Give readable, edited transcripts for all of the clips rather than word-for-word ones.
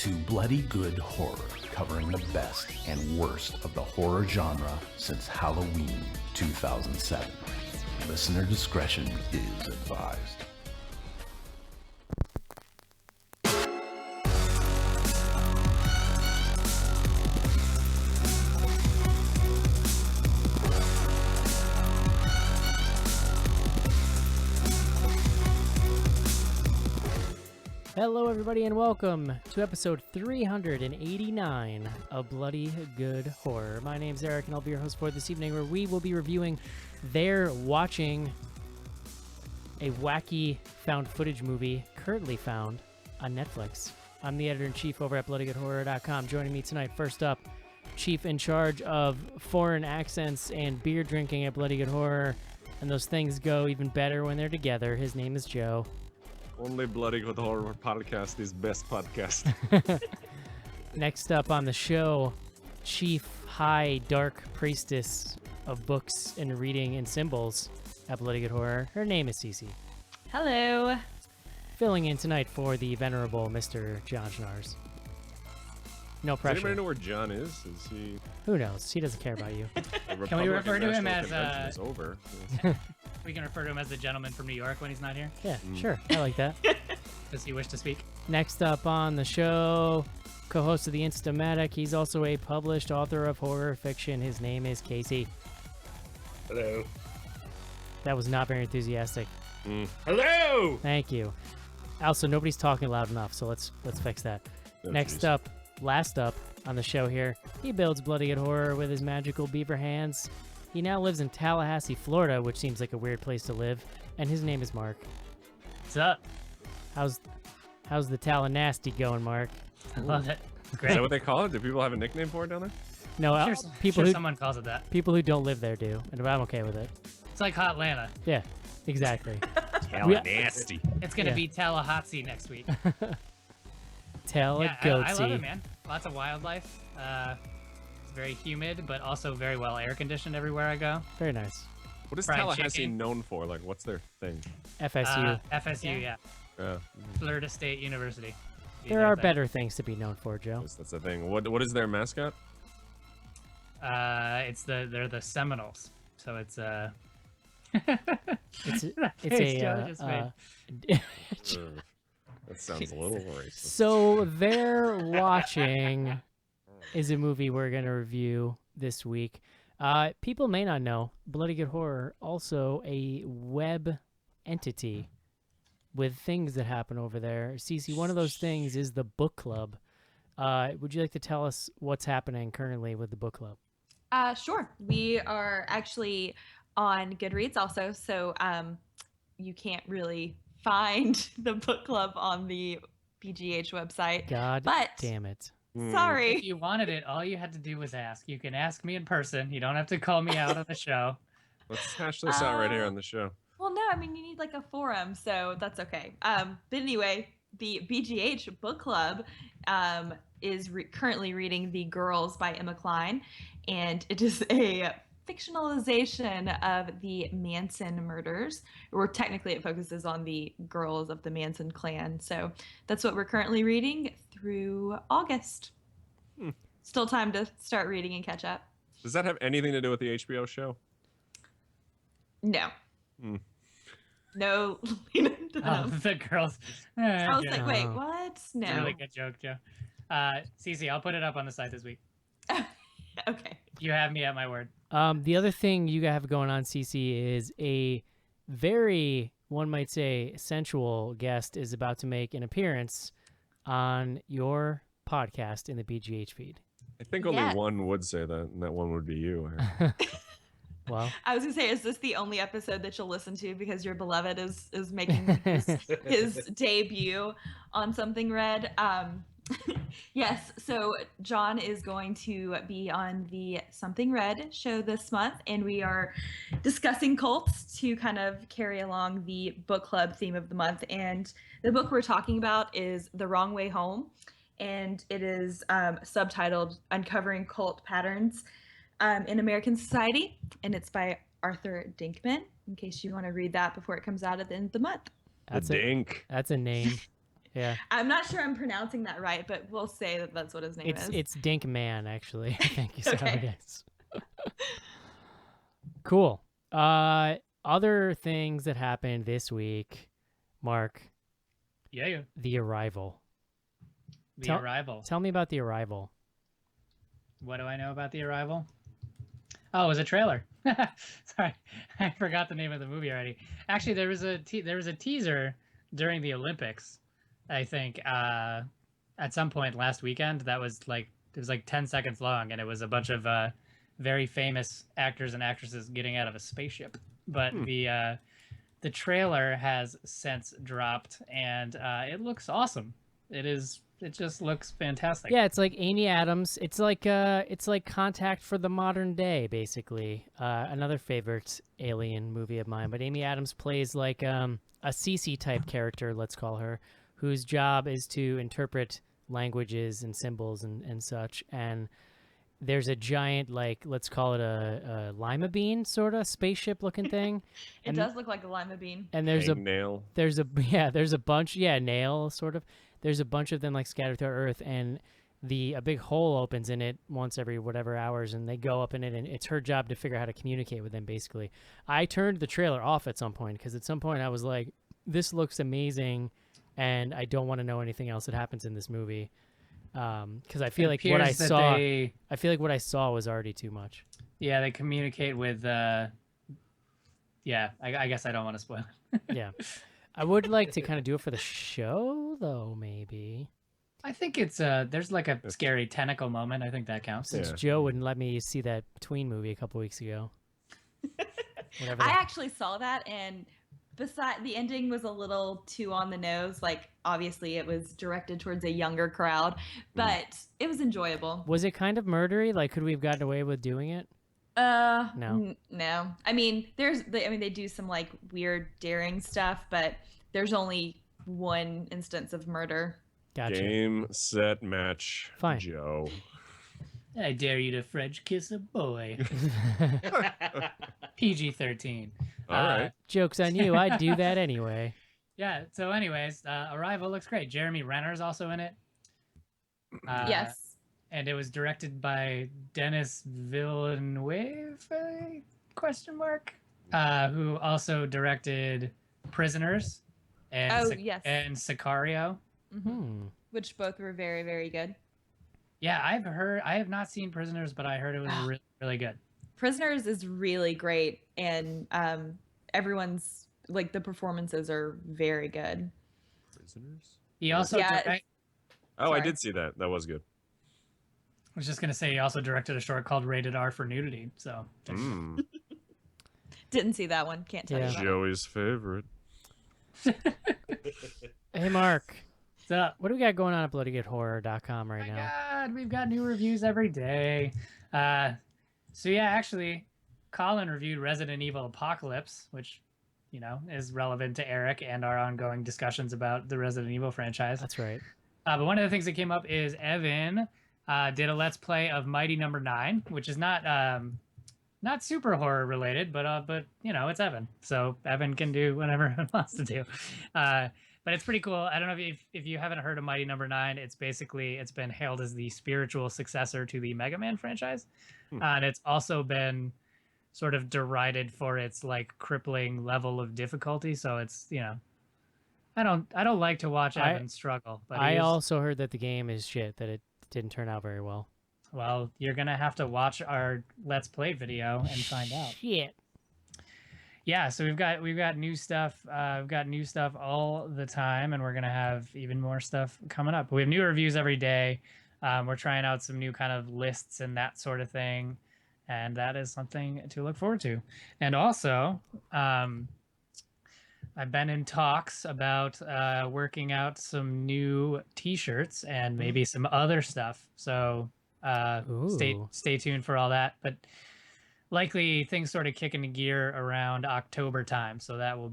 to Bloody Good Horror, covering the best and worst of the horror genre since Halloween 2007. Listener discretion is advised. Hello, everybody, and welcome to episode 389 of Bloody Good Horror. My name's Eric, and I'll be your host for this evening, where we will be reviewing They're Watching, a wacky found footage movie currently found on Netflix. I'm the editor-in-chief over at bloodygoodhorror.com. Joining me tonight, first up, chief in charge of foreign accents and beer drinking at Bloody Good Horror, and those things go even better when they're together. His name is Joe. Only Bloody Good Horror podcast is best podcast. Next up on the show, Chief High Dark Priestess of Books and Reading and Symbols at Bloody Good Horror. Her name is Cece. Hello. Filling in tonight for the venerable Mr. John Schnars. No pressure. Does anybody know where John is? Is he? Who knows? He doesn't care about you. Can we refer to him as is over. we can refer to him as the gentleman from New York when he's not here? Yeah, sure. I like that. Does he wish to speak? Next up on the show, co-host of the Instamatic. He's also a published author of horror fiction. His name is Casey. Hello. That was not very enthusiastic. Hello! Thank you. Also, nobody's talking loud enough, so let's fix that. Oh, Next geez. up, last up on the show here, he builds Bloody Good Horror with his magical beaver hands. He now lives in Tallahassee, Florida, which seems like a weird place to live, and his name is Mark. What's up? How's the Tallahassee going, Mark? I love it. Is Great. that what they call it? Do people have a nickname for it down there? No, Sure, people sure who someone calls it that. people who don't live there do, and I'm okay with it. It's like Hotlanta. Yeah, exactly. Nasty. It's going to Yeah. be Tallahassee next week. Tallahassee. I love it, man. Lots of wildlife. It's very humid, but also very well air conditioned everywhere I go. Very nice. What is Fried Tallahassee chicken. known for? Like, what's their thing? FSU. FSU, yeah. Yeah, Florida State University. There are better things to be known for, Joe. that's the thing. What is their mascot? They're the Seminoles. So it's It's Face Joe just made. That sounds a little racist. So They're Watching is a movie we're going to review this week. People may not know, Bloody Good Horror, also a web entity with things that happen over there. Cece, one of those things is the book club. Would you like to tell us what's happening currently with the book club? Sure. We are actually on Goodreads also, so you can't really find the book club on the BGH website. God But damn it. sorry. If you wanted it, all you had to do was ask. You can ask me in person. You don't have to call me out on the show. Let's hash this out right here on the show. Well, no, I mean you need like a forum, so that's okay. But anyway, the BGH book club is currently reading The Girls by Emma Cline, and it is a fictionalization of the Manson murders, or technically it focuses on the girls of the Manson clan. So that's what we're currently reading through August. Still time to start reading and catch up. Does that have anything to do with the HBO show? No. No. The girls. I was Yeah. like, wait, what? It's a No. really good joke, Joe. Cece, I'll put it up on the site this week. Okay. You have me at my word. The other thing you have going on, CC, is a very, one might say, sensual guest is about to make an appearance on your podcast in the BGH feed. I think only Yeah. one would say that, and that one would be you. Well, I was gonna say, is this the only episode that you'll listen to because your beloved is making his debut on Something Red? Yes, so John is going to be on the Something Red show this month, and we are discussing cults to kind of carry along the book club theme of the month. And the book we're talking about is The Wrong Way Home, and it is subtitled Uncovering Cult Patterns in American Society, and it's by Arthur Dinkman, in case you want to read that before it comes out at the end of the month. that's the a Dink. that's a name. Yeah. I'm not sure I'm pronouncing that right, but we'll say that that's what his name is. It's Dink Man, actually. I think is how Okay. it is. Cool. Other things that happened this week, Mark, Yeah. The Arrival. The Tell- Arrival. Tell me about The Arrival. What do I know about The Arrival? Oh, it was a trailer. Sorry, I forgot the name of the movie already. Actually, there was a teaser during the Olympics, I think, at some point last weekend. That was like it was like 10 seconds long, and it was a bunch of very famous actors and actresses getting out of a spaceship. But the trailer has since dropped, and it looks awesome. It just looks fantastic. Yeah, it's like Amy Adams. It's like Contact for the modern day, basically. Another favorite alien movie of mine. But Amy Adams plays like a Cece type character, let's call her, whose job is to interpret languages and symbols and such. And there's a giant, like, let's call it a lima bean sort of spaceship looking thing. It and, does look like a lima bean. And there's Hangnail. there's a bunch, nail sort of. There's a bunch of them like scattered throughout Earth, and a big hole opens in it once every whatever hours, and they go up in it, and it's her job to figure out how to communicate with them. Basically, I turned the trailer off at some point because at some point I was like, "This looks amazing," and I don't want to know anything else that happens in this movie because I feel like what I saw, I feel like what I saw was already too much. Yeah, they communicate with. I guess I don't want to spoil it. Yeah. I would like to kind of do it for the show, though, maybe. I think it's there's like a scary tentacle moment. I think that counts. Since Joe wouldn't let me see that Tween movie a couple weeks ago. I actually saw that, and the ending was a little too on the nose. Like, obviously, it was directed towards a younger crowd, but it was enjoyable. Was it kind of murdery? Like, could we have gotten away with doing it? No. No. I mean, they do some like weird daring stuff, but there's only one instance of murder. Gotcha. Game, set, match. Fine. Joe. I dare you to French kiss a boy. PG-13. All right. Joke's on you. I'd do that anyway. Yeah. So, anyways, Arrival looks great. Jeremy Renner's also in it. Yes. And it was directed by Denis Villeneuve, question mark, who also directed Prisoners and and Sicario. Mm-hmm. Which both were very, very good. Yeah, I have not seen Prisoners, but I heard it was really, really good. Prisoners is really great, and everyone's like the performances are very good. Prisoners? He also I did see that. That was good. I was just gonna say he also directed a short called Rated R for Nudity. So Didn't see that one. Can't tell you about it. Joey's favorite. Hey, Mark. What's up? What do we got going on at bloodygoodhorror.com right now? God, we've got new reviews every day. So yeah, actually, Colin reviewed Resident Evil Apocalypse, which, is relevant to Eric and our ongoing discussions about the Resident Evil franchise. That's right. But one of the things that came up is Evan did a Let's Play of Mighty Number 9, which is not super horror related, but it's Evan, so Evan can do whatever he wants to do. But it's pretty cool. I don't know if you haven't heard of Mighty Number 9. It's been hailed as the spiritual successor to the Mega Man franchise, and it's also been sort of derided for its like crippling level of difficulty. So it's I don't like to watch Evan struggle. But I also heard that the game is shit. That it didn't turn out very well. Well, you're gonna have to watch our Let's Play video and find out. Shit. Yeah, so we've got new stuff. We've got new stuff all the time, and we're gonna have even more stuff coming up. We have new reviews every day. We're trying out some new kind of lists and that sort of thing, and that is something to look forward to. And also, I've been in talks about working out some new T-shirts and maybe some other stuff. So stay tuned for all that. But likely things sort of kick into gear around October time, so that'll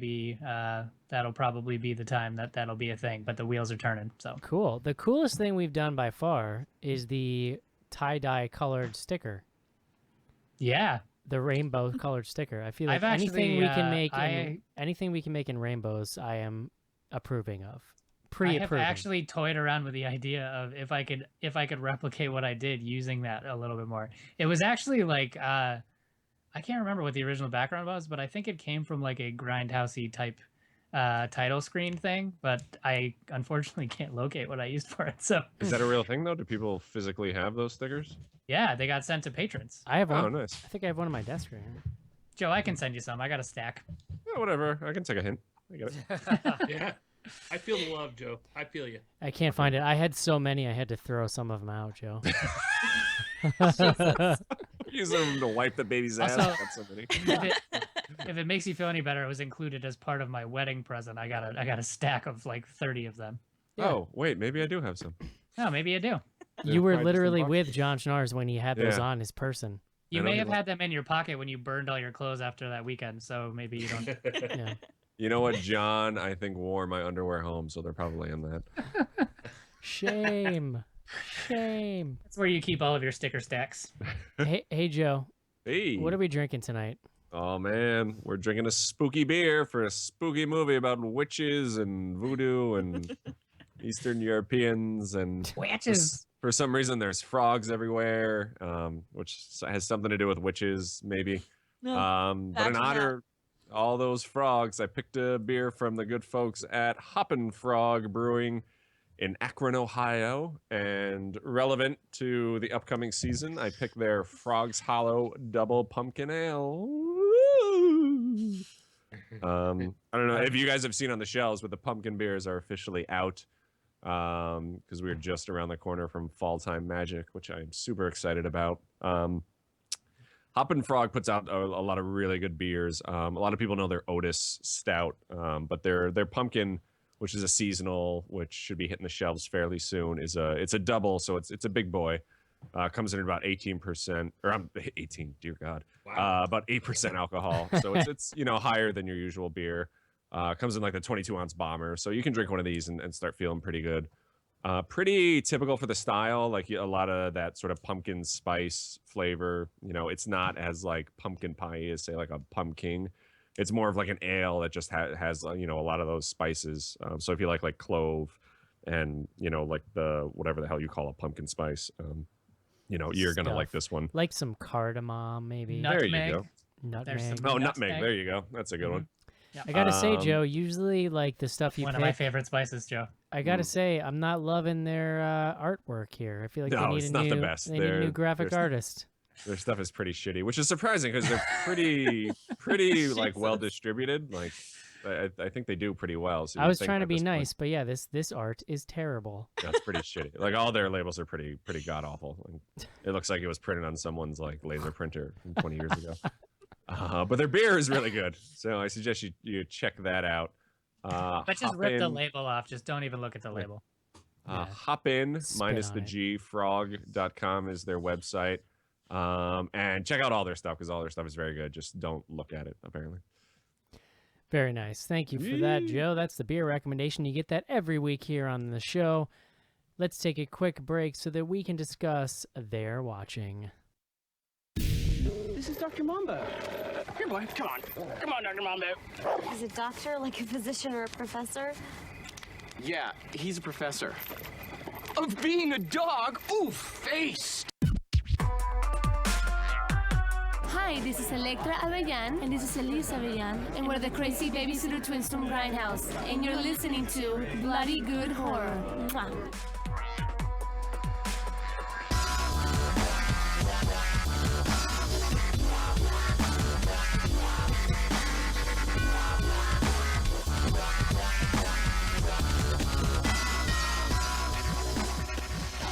probably be the time that'll be a thing. But the wheels are turning. So cool. The coolest thing we've done by far is the tie-dye colored sticker. Yeah, the rainbow colored sticker. I feel like anything we can make in rainbows, I am approving of. I have Pre-approving. actually toyed around with the idea of if I could replicate what I did using that a little bit more. It was actually like I can't remember what the original background was, but I think it came from like a grindhousey type title screen thing, but I unfortunately can't locate what I used for it. So Is that a real thing though? Do people physically have those stickers? yeah, they got sent to patrons. I have one. Oh, nice. I think I have one on my desk right here. Joe, I can send you some. I got a stack. Yeah, whatever. I can take a hint. I get it. Yeah. I feel the love, Joe. I feel you. I can't find it. I had so many, I had to throw some of them out, Joe. Use them to wipe the baby's ass. Also- Got so many. If it makes you feel any better, it was included as part of my wedding present. I got a stack of like 30 of them. Yeah. Oh, wait, maybe I do have some. Oh, maybe you do. Yeah, You were probably just in literally boxes. with John Schnars when he had those Yeah. on his person. You I know may you have like- had them in your pocket when you burned all your clothes after that weekend, so maybe you don't. Yeah. You know what? John, I think, wore my underwear home, so they're probably in that. Shame. Shame. That's where you keep all of your sticker stacks. Hey Joe, Hey. what are we drinking tonight? Oh, man. We're drinking a spooky beer for a spooky movie about witches and voodoo and Eastern Europeans. And Witches. for some reason, there's frogs everywhere, which has something to do with witches, maybe. No, But in imagine that. honor of all those frogs, I picked a beer from the good folks at Hoppin' Frog Brewing in Akron, Ohio. And relevant to the upcoming season, I picked their Frog's Hollow Double Pumpkin Ale. I don't know if you guys have seen on the shelves, but the pumpkin beers are officially out because we're just around the corner from Fall Time Magic, which I'm super excited about. Hoppin' Frog puts out a lot of really good beers. A lot of people know their Otis Stout, but their pumpkin, which is a seasonal, which should be hitting the shelves fairly soon, it's a double, so it's a big boy. Comes in at about 18%, or 18, dear God, Wow. about 8% alcohol. So it's higher than your usual beer. Comes in like the 22-ounce bomber, so you can drink one of these and start feeling pretty good. Pretty typical for the style, like a lot of that sort of pumpkin spice flavor. It's not as like pumpkin pie as say like a pumpkin. It's more of like an ale that just has a lot of those spices. So if you like clove and like the whatever the hell you call a pumpkin spice, you're gonna like Stuff. this one. Like some cardamom, maybe. Nut- There you Nutmeg. go. Nutmeg. some- Oh, Nutmeg. nutmeg. There you go. That's a good one. I gotta say, Um, Joe, usually like the stuff you One pick, of my favorite spices, Joe. I gotta say, I'm not loving their artwork here. I feel like they No, need it's a not the new, best. They need a new They're- graphic they're- artist. Their stuff is pretty shitty, which is surprising because they're pretty like well distributed. Like I think they do pretty well. So I you'd was think trying to at be this point, nice, but yeah, this art is terrible. That's pretty shitty. Like all their labels are pretty god awful. Like, it looks like it was printed on someone's like laser printer from 20 years ago. But their beer is really good, so I suggest you check that out. But just Hop rip the in- label off. Just don't even look at the label. Yeah. Hop in Spit minus on the it. G frog.com is their website. And check out all their stuff because all their stuff is very good. Just don't look at it, apparently. Very nice. Thank you for that, Yee. Joe. That's the beer recommendation. You get that every week here on the show. Let's take a quick break so that we can discuss They're Watching. This is Dr. Mambo. Here, boy, come on. Come on, Dr. Mambo. Is a doctor like a physician or a professor? Yeah, he's a professor. Of being a dog? Ooh, face! Hi, this is Electra Avellan. And this is Elise Avellan. And we're the crazy babysitter twins from Grindhouse. And you're listening to Bloody Good Horror. Mwah.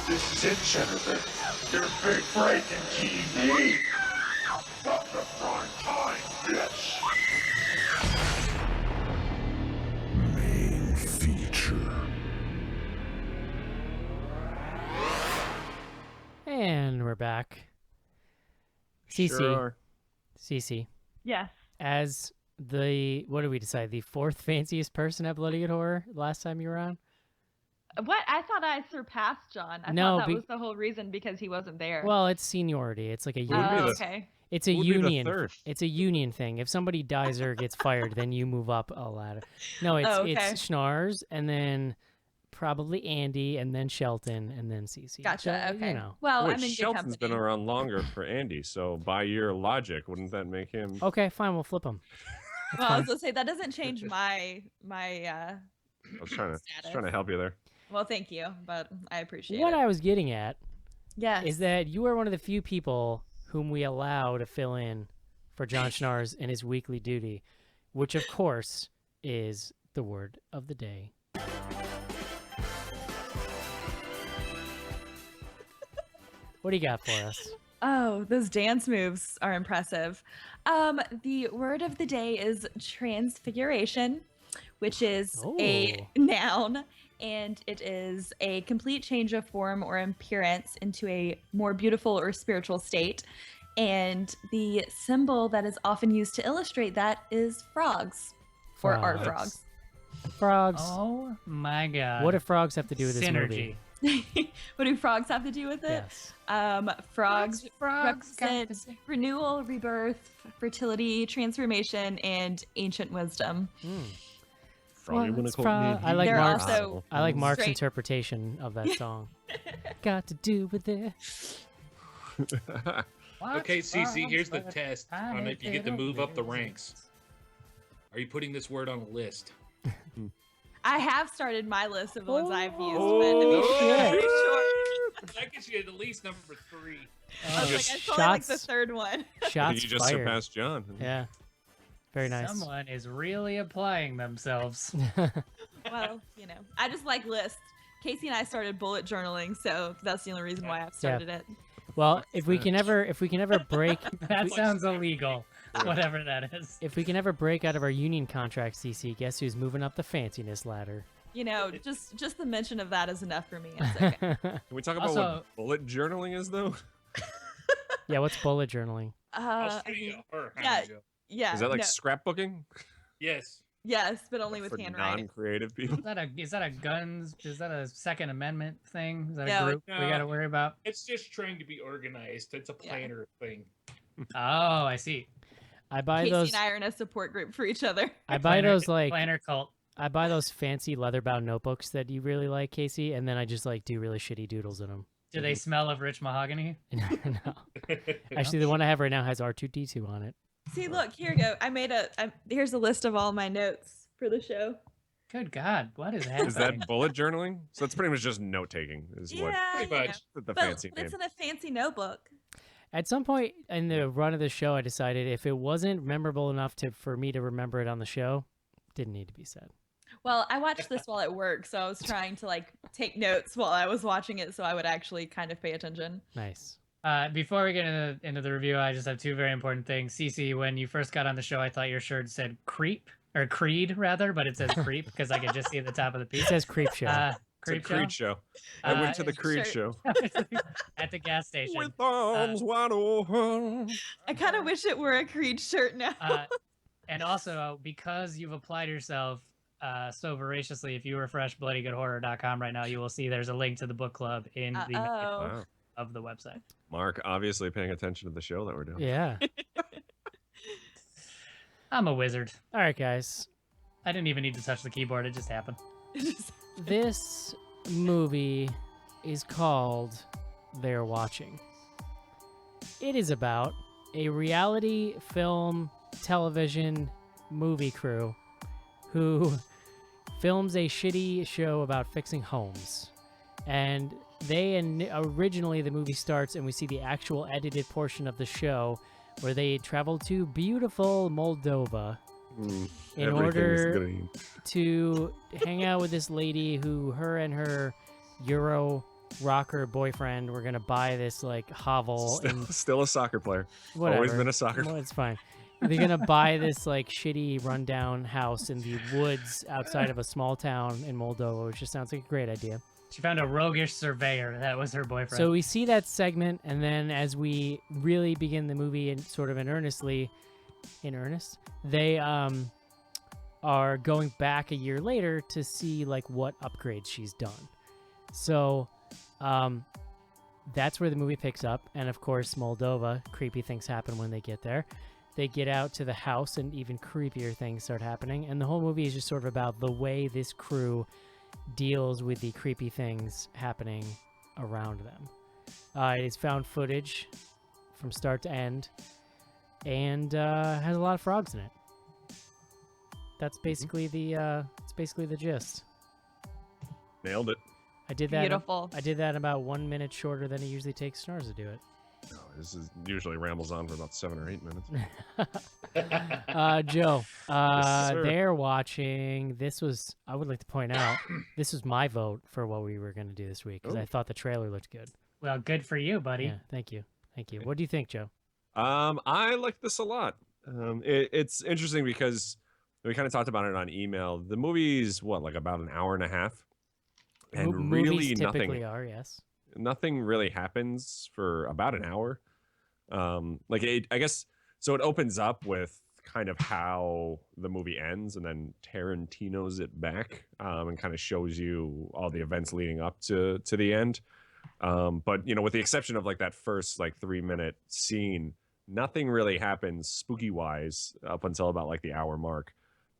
This is it, Jennifer. Your big breaking TV. From the prime time, bitch. Main feature. And we're back. Cece. Sure. Cece, Yes. as what did we decide? The fourth fanciest person at Bloody Good Horror last time you were on? What? I thought I surpassed John. I No, thought that be- was the whole reason because he wasn't there. Well, it's seniority. It's like a would be union. the- okay. It's a who would be the union. third? It's a union thing. If somebody dies or gets fired, then you move up a ladder. No, it's Oh, okay. it's Schnars, and then probably Andy, and then Shelton, and then Cece. Gotcha. So, Okay. You know. Well, Wait, I'm in good Shelton's company. been around longer for Andy, so by your logic, wouldn't that make him? Okay, fine. We'll flip them. Well, I was gonna say that doesn't change my I was trying status. to help you there. Well, thank you, but I appreciate What it. I was getting at Yes. is that you are one of the few people whom we allow to fill in for John Schnars in his weekly duty, which of course is the word of the day. What do you got for us? Oh, those dance moves are impressive. The word of the day is transfiguration, which is a noun, and it is a complete change of form or appearance into a more beautiful or spiritual state. And the symbol that is often used to illustrate that is frogs, or are frogs. Frogs. Oh my god. What do frogs have to do with this Synergy. movie? What do frogs have to do with it? Yes. Frogs Frogs got represent to say- renewal, rebirth, fertility, transformation, and ancient wisdom. Frog, you wanna It's call frog- me I like They're Mark's. also I like Mark's straight- interpretation of that song. Got to do with it. Okay, CC, here's the What's test I on if you get to did move up the over ranks. Are you putting this word on a list? I have started my list of the ones I've used, Oh, but shit. I'm pretty sure. That gets you at least number 3. I was like, I saw like the third one. Shots you just fired. surpassed John. Yeah. Very nice. Someone is really applying themselves. Well, you know, I just like lists. Casey and I started bullet journaling, so that's the only reason why I've started it. Well, if we can ever break, That sounds illegal. Whatever that is. if we can ever break out of our union contract, CC, guess who's moving up the fanciness ladder? You know, just the mention of that is enough for me. It's okay. Can we talk about Also- what bullet journaling is, though? Yeah, what's bullet journaling? I'll I show you mean, her yeah, hand, Joe. yeah. Is that like no, scrapbooking Yes. yes, but only with for handwriting. non-creative people? Is that a Second Amendment thing? Is that No, a group we got to worry about? It's just trying to be organized. It's a planner thing. Oh, I see. I buy Casey those. and I are in a support group for each other. I buy those like planner cult. I buy those fancy leather-bound notebooks that you really like, Casey, and then I just like do really shitty doodles in them. Do they smell of rich mahogany? No. Actually, the one I have right now has R2D2 on it. See, look, here you go. Here's a list of all my notes for the show. Good God, what is happening? Is that bullet journaling? So it's pretty much just note-taking. Is what Yeah, Pretty you know. much. the But fancy it's name. in a fancy notebook. At some point in the run of the show, I decided if it wasn't memorable enough for me to remember it on the show, didn't need to be said. Well, I watched this while at work, so I was trying to like take notes while I was watching it, so I would actually kind of pay attention. Nice. Before we get into the review, I just have two very important things. Cece, when you first got on the show, I thought your shirt said creep, or creed rather, but it says creep because I could just see the top of the It piece. says creep show. It's a Creep Creed show. I went to the it's Creed shirt. show. at the gas station. With arms wide open. I kind of wish it were a Creed shirt now. And also, because you've applied yourself so voraciously, if you refresh bloodygoodhorror.com right now, you will see there's a link to the book club in the menu Wow. of the website. Mark, obviously paying attention to the show that we're doing. Yeah. I'm a wizard. All right, guys. I didn't even need to touch the keyboard. It just happened. This movie is called They're Watching. It is about a reality film, television, movie crew who films a shitty show about fixing homes. And originally the movie starts and we see the actual edited portion of the show where they travel to beautiful Moldova in order to hang out with this lady who her and her Euro rocker boyfriend were gonna buy this like hovel and Still a soccer player. whatever. Always been a soccer Well, it's fine. They're gonna buy this like shitty rundown house in the woods outside of a small town in Moldova, which just sounds like a great idea. She found a roguish surveyor. That was her boyfriend. So we see that segment, and then as we really begin the movie in earnest, they are going back a year later to see like what upgrades she's done. So that's where the movie picks up, and of course Moldova, creepy things happen when they get there. They get out to the house and even creepier things start happening, and the whole movie is just sort of about the way this crew deals with the creepy things happening around them. It is found footage from start to end, and has a lot of frogs in it. That's basically the gist. Nailed it. I did that. Beautiful. I did that in about 1 minute shorter than it usually takes Snars to do it. No, this is usually rambles on for about 7 or 8 minutes. Joe, sir. they're watching. This was, I would like to point out, this was my vote for what we were going to do this week because I thought the trailer looked good. Well, good for you, buddy. Yeah, thank you. What do you think, Joe? I like this a lot. It's interesting because we kind of talked about it on email. The movie's like about an hour and a half, and Movies really typically nothing. are, yes. Nothing really happens for about an hour. I guess so. It opens up with kind of how the movie ends, and then Tarantino's it back, and kind of shows you all the events leading up to the end. But with the exception of like that first 3-minute scene, nothing really happens spooky wise up until about like the hour mark.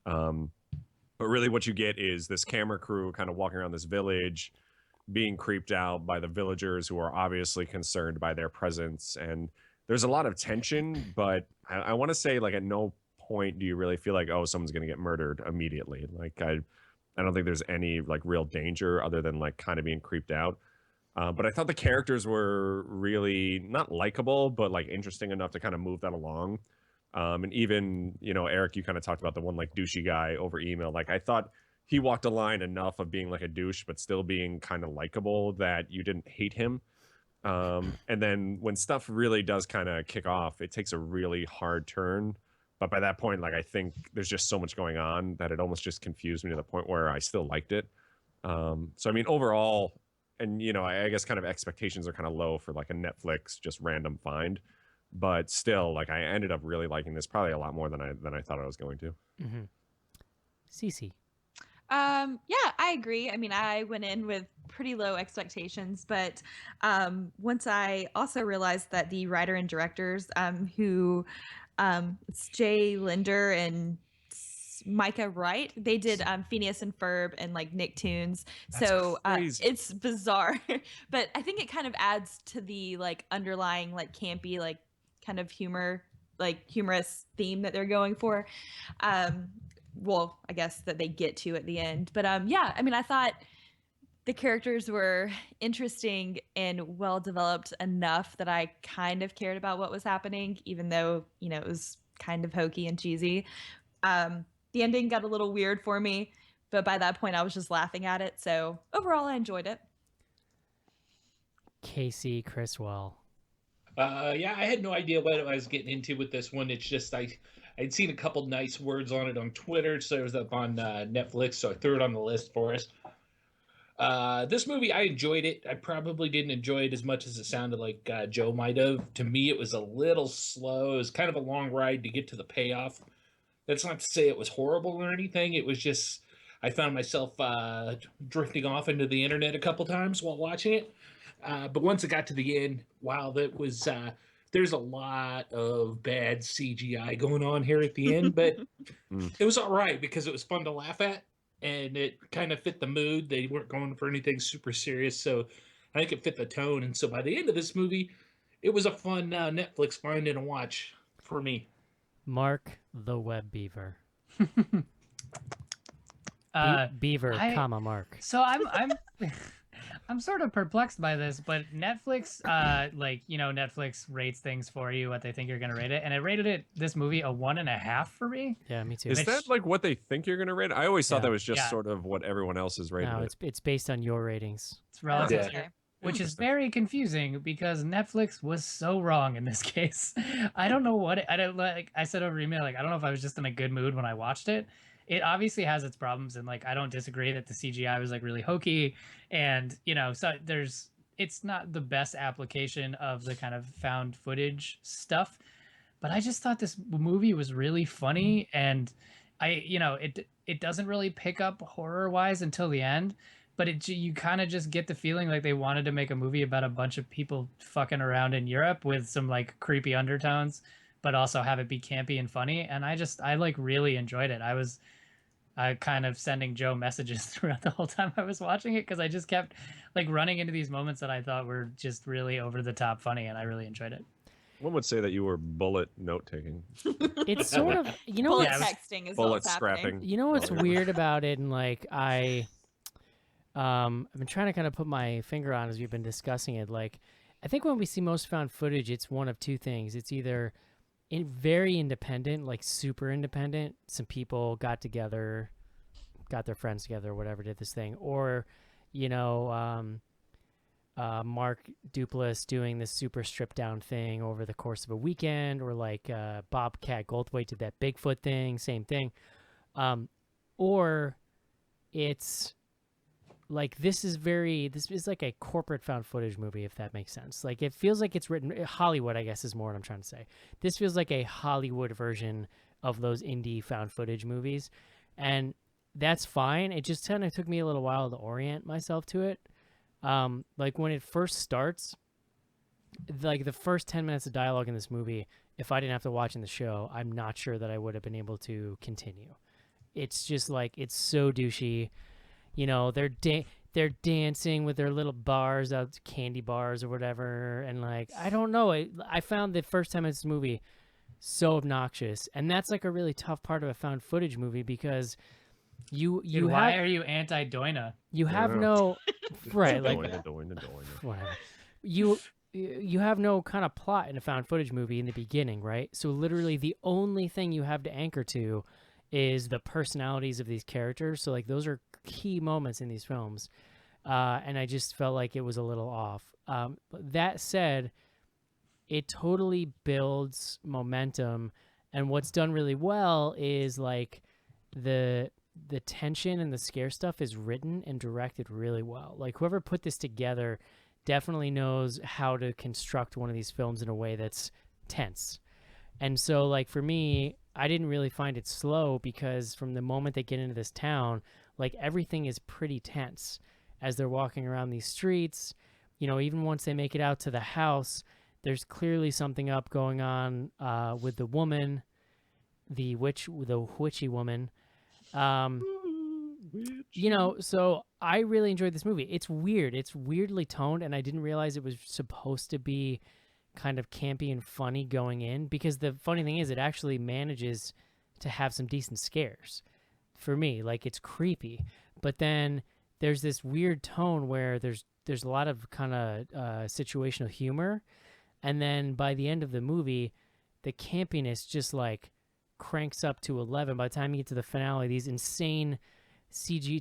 But really what you get is this camera crew kind of walking around this village, being creeped out by the villagers who are obviously concerned by their presence. And there's a lot of tension, but I want to say at no point do you really feel like, oh, someone's going to get murdered immediately. I don't think there's any real danger other than kind of being creeped out. But I thought the characters were really not likable, but interesting enough to kind of move that along. And even, Eric, you kind of talked about the one douchey guy over email. I thought he walked a line enough of being a douche, but still being kind of likable that you didn't hate him. And then when stuff really does kind of kick off, it takes a really hard turn. But by that point, I think there's just so much going on that it almost just confused me to the point where I still liked it. So, I mean, overall, and, I guess kind of expectations are kind of low for a Netflix just random find. But still, I ended up really liking this probably a lot more than I thought I was going to. Mm-hmm. Cece. Yeah, I agree. I mean, I went in with pretty low expectations, but once I also realized that the writer and directors who it's Jay Linder and Micah Wright, they did Phineas and Ferb and Nicktoons. So it's bizarre, but I think it kind of adds to the underlying campy kind of humorous theme that they're going for. Well, I guess that they get to at the end. But yeah, I mean, I thought the characters were interesting and well developed enough that I kind of cared about what was happening, even though, it was kind of hokey and cheesy. The ending got a little weird for me, but by that point I was just laughing at it. So overall, I enjoyed it. Casey Criswell. Yeah, I had no idea what I was getting into with this one. It's just I'd seen a couple nice words on it on Twitter, so it was up on Netflix, so I threw it on the list for us. This movie, I enjoyed it. I probably didn't enjoy it as much as it sounded like Joe might have. To me, it was a little slow. It was kind of a long ride to get to the payoff. That's not to say it was horrible or anything. It was just, I found myself drifting off into the internet a couple times while watching it. But once it got to the end, wow, that was, there's a lot of bad CGI going on here at the end, but it was all right because it was fun to laugh at and it kind of fit the mood. They weren't going for anything super serious, so I think it fit the tone. And so by the end of this movie, it was a fun Netflix find and a watch for me. Mark the Web Beaver. Beaver, comma Mark. So I'm sort of perplexed by this, but Netflix, Netflix rates things for you what they think you're gonna rate it, and it rated this movie a 1.5 for me. Yeah, me too. Is that what they think you're gonna rate? I always thought that was just sort of what everyone else is rating. No, it's based on your ratings. It's relative. Yeah. Which is very confusing because Netflix was so wrong in this case. I don't know what I don't like. I said over email, I don't know if I was just in a good mood when I watched it. It obviously has its problems, and I don't disagree that the CGI was really hokey, and so it's not the best application of the kind of found footage stuff, but I just thought this movie was really funny, and it doesn't really pick up horror wise until the end. But you kind of just get the feeling like they wanted to make a movie about a bunch of people fucking around in Europe with some creepy undertones, but also have it be campy and funny. And I really enjoyed it. kind of sending Joe messages throughout the whole time I was watching it, because I just kept like running into these moments that I thought were just really over the top funny, and I really enjoyed it. One would say that you were bullet note taking. It's sort of, you know, Bullet Yeah, it was- texting is Bullet what's happening. scrapping. you know what's Oh, yeah. weird about it, and like I've been trying to kind of put my finger on as we've been discussing it. Like, I think when we see most found footage, it's one of two things. It's either very independent, like super independent. Some people got together, got their friends together, or whatever, did this thing, or you know, Mark Duplass doing this super stripped down thing over the course of a weekend, or like Bobcat Goldthwait did that Bigfoot thing, same thing, or it's like this is like a corporate found footage movie, if that makes sense. Like it feels like it's written Hollywood, I guess is more what I'm trying to say. This feels like a Hollywood version of those indie found footage movies, and that's fine. It just kind of took me a little while to orient myself to it. Like when it first starts, like the first 10 minutes of dialogue in this movie, if I didn't have to watch in the show, I'm not sure that I would have been able to continue. It's just like, it's so douchey. You know, they're dancing with their little bars, out candy bars or whatever, and like I don't know. I found the first time in this movie so obnoxious, and that's like a really tough part of a found footage movie, because you Dude, why are you anti Doina? you have Yeah. no right like Doina. whatever. You have no kind of plot in a found footage movie in the beginning, right? So literally the only thing you have to anchor to is the personalities of these characters. So like those are key moments in these films, and I just felt like it was a little off. That said, it totally builds momentum, and what's done really well is like the tension and the scare stuff is written and directed really well. Like whoever put this together definitely knows how to construct one of these films in a way that's tense. And so like for me, I didn't really find it slow, because from the moment they get into this town, like everything is pretty tense as they're walking around these streets. You know, even once they make it out to the house, there's clearly something up going on with the woman, the witchy woman. You know, so I really enjoyed this movie. It's weird. It's weirdly toned, and I didn't realize it was supposed to be kind of campy and funny going in, because the funny thing is it actually manages to have some decent scares for me. Like it's creepy, but then there's this weird tone where there's a lot of kind of situational humor, and then by the end of the movie, the campiness just like cranks up to 11. By the time you get to the finale, these insane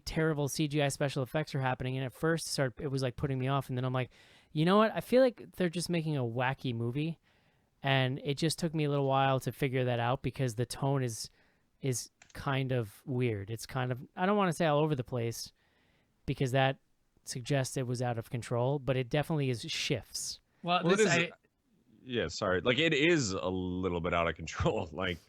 terrible CGI special effects are happening, and at first it was like putting me off, and then I'm like, you know what? I feel like they're just making a wacky movie, and it just took me a little while to figure that out, because the tone is kind of weird. It's kind of, I don't want to say all over the place, because that suggests it was out of control, but it definitely is shifts. Well, Well, this, it is. Yeah, sorry. Like it is a little bit out of control. Like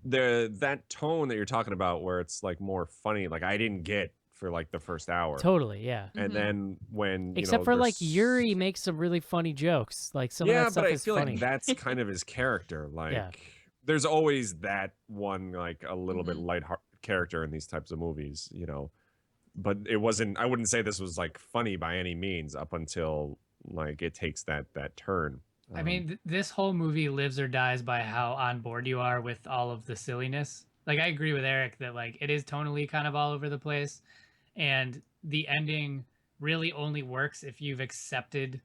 that tone that you're talking about, where it's like more funny, like I didn't get for like the first hour. Totally, yeah. And then when Except for like Yuri makes some really funny jokes. Like some of that stuff but I is feel funny. like that's kind of his character. Like Yeah. there's always that one like a little bit light character in these types of movies, you know. But it wasn't. I wouldn't say this was like funny by any means up until like it takes that turn. I mean, this whole movie lives or dies by how on board you are with all of the silliness. Like, I agree with Eric that, like, it is tonally kind of all over the place. And the ending really only works if you've accepted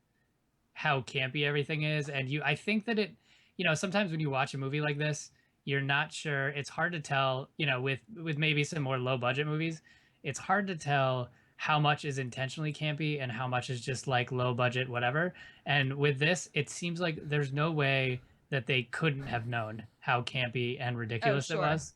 how campy everything is. And I think that it, you know, sometimes when you watch a movie like this, you're not sure. It's hard to tell, you know, with maybe some more low budget movies, it's hard to tell how much is intentionally campy and how much is just like low budget, whatever. And with this, it seems like there's no way that they couldn't have known how campy and ridiculous it was.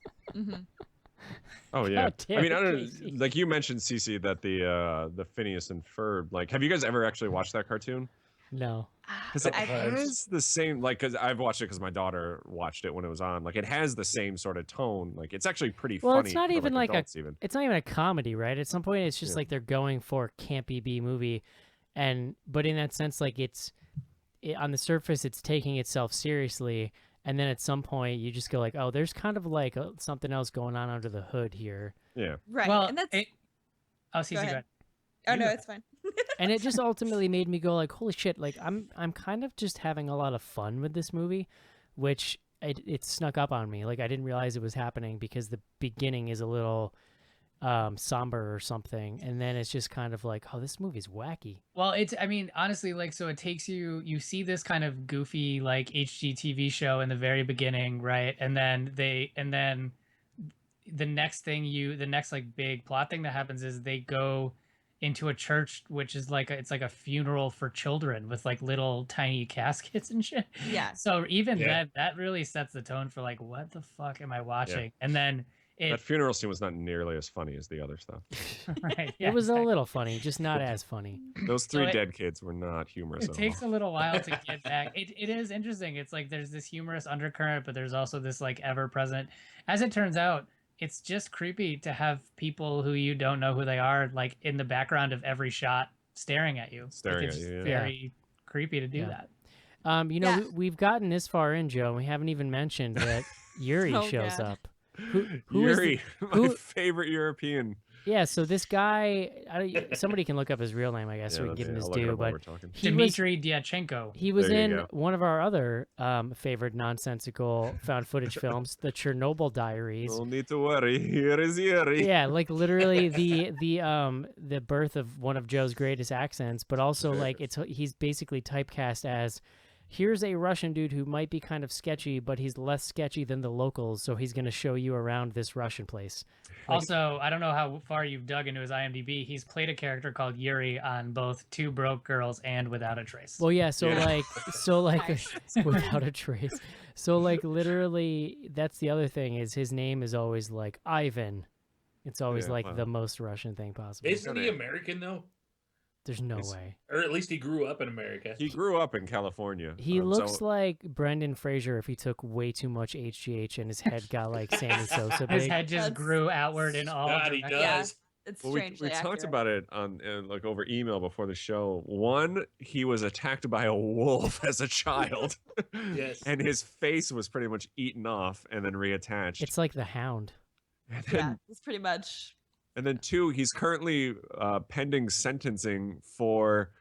Oh yeah. God damn I mean, it, I don't Casey. like you mentioned, Cece, that the Phineas and Ferb. Like, have you guys ever actually watched that cartoon? No. Because it has the same, like, because I've watched it because my daughter watched it when it was on. Like, it has the same sort of tone. Like, it's actually pretty Well, funny. it's not for, even like adults even. it's not even a comedy, right? At some point, it's just Yeah. like they're going for campy B movie, but in that sense, like on the surface, it's taking itself seriously, and then at some point you just go like, oh, there's kind of like something else going on under the hood here. Yeah. Right. Well, and that's Cece, go ahead. Oh You no, go. it's fine. And it just ultimately made me go like, holy shit, like I'm kind of just having a lot of fun with this movie, which it snuck up on me. Like I didn't realize it was happening because the beginning is a little somber or something, and then it's just kind of like, oh, this movie's wacky. Well, I mean, honestly, like, so it takes you see this kind of goofy, like, HGTV show in the very beginning, right? And then the next like big plot thing that happens is they go into a church, which is like it's like a funeral for children with like little tiny caskets and shit. Yeah. So even that really sets the tone for like, what the fuck am I watching? And then that funeral scene was not nearly as funny as the other stuff. Right. It was a little funny, just not as funny. Those three dead kids were not humorous. It takes a little while to get back. It is interesting. It's like there's this humorous undercurrent, but there's also this like ever present. As it turns out, it's just creepy to have people who you don't know who they are like in the background of every shot staring at you. Staring it's at you, yeah. very creepy to do that. You know, we've gotten this far in, Joe, and we haven't even mentioned that Yuri shows up. Who Yuri, my favorite European. Yeah, so this guy, somebody can look up his real name, I guess, so we can give him his due. But Dmitry Dyachenko. He was in one of our other favorite nonsensical found footage films, the Chernobyl Diaries. No need to worry. Here is Yuri. Yeah, like literally the birth of one of Joe's greatest accents, but also like he's basically typecast as, here's a Russian dude who might be kind of sketchy, but he's less sketchy than the locals, so he's going to show you around this Russian place. Like, also, I don't know how far you've dug into his IMDb. He's played a character called Yuri on both Two Broke Girls and Without a Trace. Well, yeah, so like Without a Trace. So like literally, that's the other thing is his name is always like Ivan. It's always like the most Russian thing possible. Isn't he American though? There's no way. Or at least he grew up in America. He grew up in California. He looks like Brendan Fraser if he took way too much HGH and his head got like Sammy Sosa big. His head just grew outward in all God, he does. Yeah, it's Well, strangely we talked accurate. about it on like over email before the show. One, he was attacked by a wolf as a child. Yes. And his face was pretty much eaten off and then reattached. It's like the Hound. Yeah, it's pretty much. And then two, he's currently pending sentencing for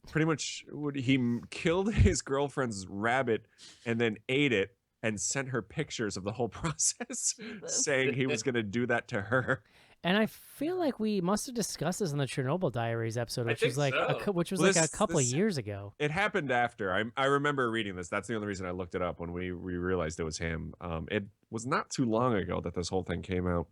pretty much he killed his girlfriend's rabbit and then ate it and sent her pictures of the whole process, saying he was going to do that to her. And I feel like we must have discussed this in the Chernobyl Diaries episode, which was like a couple of years ago. It happened after. I remember reading this. That's the only reason I looked it up when we realized it was him. It was not too long ago that this whole thing came out.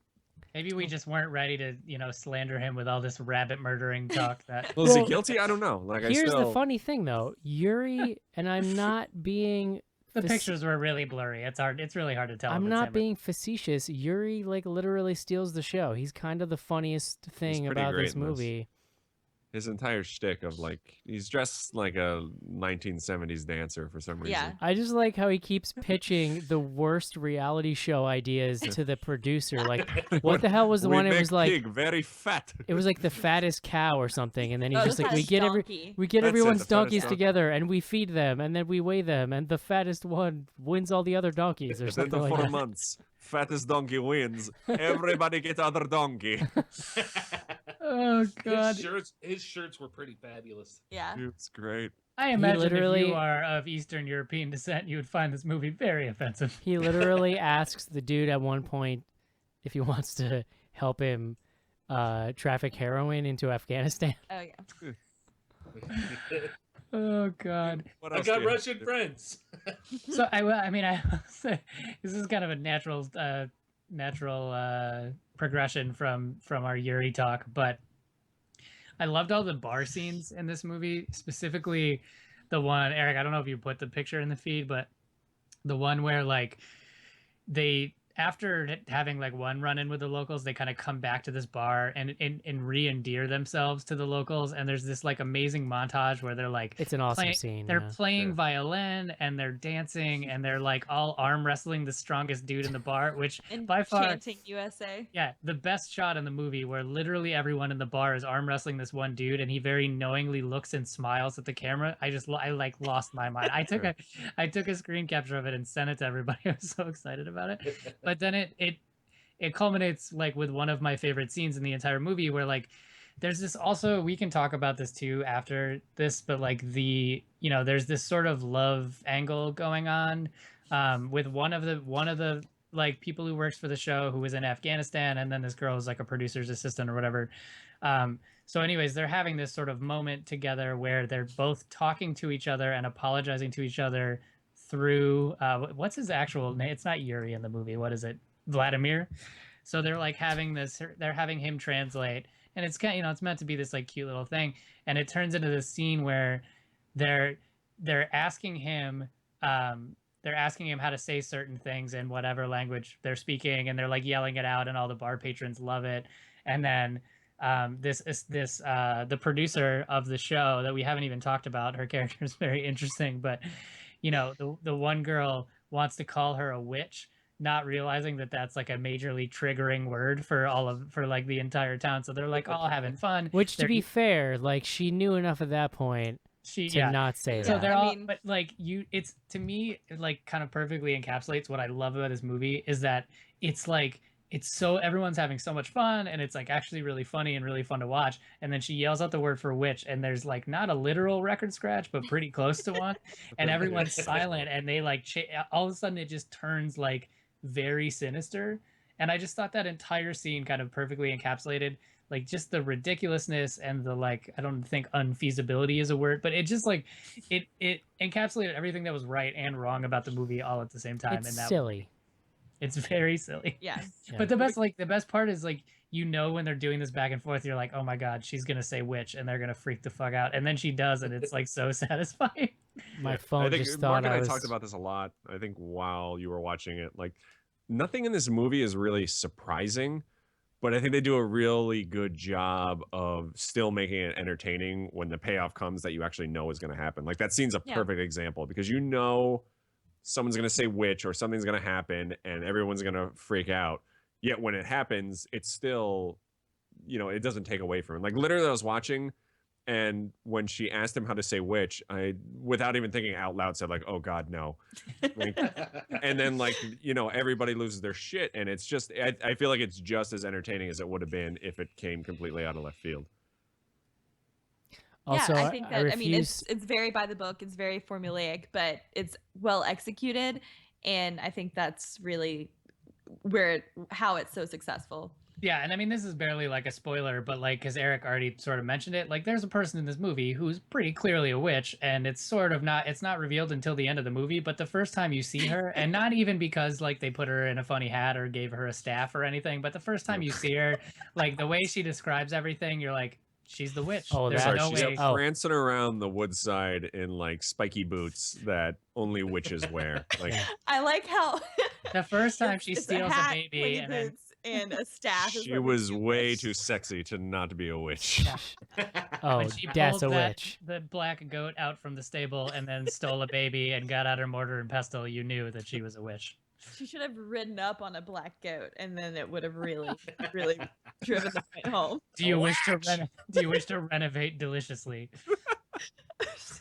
Maybe we just weren't ready to, slander him with all this rabbit murdering talk. That Well, is he guilty? I don't know. Like, here's the funny thing, though. Yuri, and I'm not being... The pictures were really blurry. It's really hard to tell. I'm not being facetious. Yuri, like, literally steals the show. He's kind of the funniest thing about this movie. His entire shtick of like he's dressed like a 1970s dancer for some reason. Yeah. I just like how he keeps pitching the worst reality show ideas to the producer. Like, what the hell was the one? It was like pig very fat. It was like the fattest cow or something, and then he's just the like, we fattest get That's everyone's the fattest donkeys donkey. together, and we feed them, and then we weigh them, and the fattest one wins all the other donkeys, or Then something the like 4 that. months, fattest donkey wins. Everybody get other donkey. Oh God! His shirts were pretty fabulous. Yeah. It's great. I imagine if literally- you are of Eastern European descent, you would find this movie very offensive. He literally asks the dude at one point if he wants to help him traffic heroin into Afghanistan. Oh yeah. Oh God! What I else got do you have? Russian friends. So I mean, I will say this is kind of a natural progression from our Yuri talk, but I loved all the bar scenes in this movie, specifically the one, Eric, I don't know if you put the picture in the feed, but the one where like after having like one run in with the locals, they kind of come back to this bar and re-endear themselves to the locals. And there's this like amazing montage where they're like, It's an awesome scene. They're Yeah. playing violin and they're dancing and they're like all arm wrestling the strongest dude in the bar, which And by far, chanting USA. yeah, the best shot in the movie where literally everyone in the bar is arm wrestling this one dude and he very knowingly looks and smiles at the camera. I like lost my mind. I took a screen capture of it and sent it to everybody. I was so excited about it. But then it culminates like with one of my favorite scenes in the entire movie where like there's this also, we can talk about this too after this, but like there's this sort of love angle going on with one of the like people who works for the show who was in Afghanistan, and then this girl is like a producer's assistant or whatever. So anyways, they're having this sort of moment together where they're both talking to each other and apologizing to each other through what's his actual name? It's not Yuri in the movie. What is it? Vladimir. So they're like having him translate, and it's kind of, it's meant to be this like cute little thing, and it turns into this scene where they're asking him how to say certain things in whatever language they're speaking, and they're like yelling it out, and all the bar patrons love it. And then the producer of the show that we haven't even talked about, her character is very interesting, but the one girl wants to call her a witch, not realizing that that's like a majorly triggering word for like the entire town. So they're like all having fun. Which, to be fair, like she knew enough at that point to not say that. So they're all, but like it's, to me, it like kind of perfectly encapsulates what I love about this movie is that it's like, everyone's having so much fun and it's like actually really funny and really fun to watch. And then she yells out the word for witch, and there's like not a literal record scratch, but pretty close to one. And everyone's silent, and they like all of a sudden it just turns like very sinister. And I just thought that entire scene kind of perfectly encapsulated like just the ridiculousness and the like, I don't think unfeasibility is a word, but it just like it encapsulated everything that was right and wrong about the movie all at the same time. It's and that silly. It's very silly. Yeah. But the best part is like, when they're doing this back and forth, you're like, oh my God, she's going to say witch and they're going to freak the fuck out. And then she does, and it's like so satisfying. My phone I think just Mark thought and I talked about this a lot. I think while you were watching it, like nothing in this movie is really surprising, but I think they do a really good job of still making it entertaining when the payoff comes that you actually know is going to happen. Like that scene's a perfect example, because someone's going to say witch or something's going to happen and everyone's going to freak out. Yet when it happens, it's still, it doesn't take away from it. Like literally I was watching, and when she asked him how to say witch, I, without even thinking out loud, said like, oh God, no. Like, and then like, everybody loses their shit. And it's just, I feel like it's just as entertaining as it would have been if it came completely out of left field. Also, I think that, I mean, it's very by the book, it's very formulaic, but it's well executed, and I think that's really how it's so successful. Yeah, and I mean, this is barely like a spoiler, but like, because Eric already sort of mentioned it, like there's a person in this movie who's pretty clearly a witch, and it's not revealed until the end of the movie, but the first time you see her, and not even because like they put her in a funny hat or gave her a staff or anything, but the first time you see her, like the way she describes everything, you're like, she's the witch. Oh, There's that- no She's way. prancing around the woodside in like spiky boots that only witches wear. Like I like how The first time she it's steals a hat, baby, pointy and then boots, and a staff. is she what was makes you way witch. too sexy to not be a witch. Oh, when she that's pulled a witch. the black goat out from the stable and then stole a baby and got out her mortar and pestle, you knew that she was a witch. She should have ridden up on a black goat, and then it would have really, really driven the point home. Do you wish to renovate deliciously?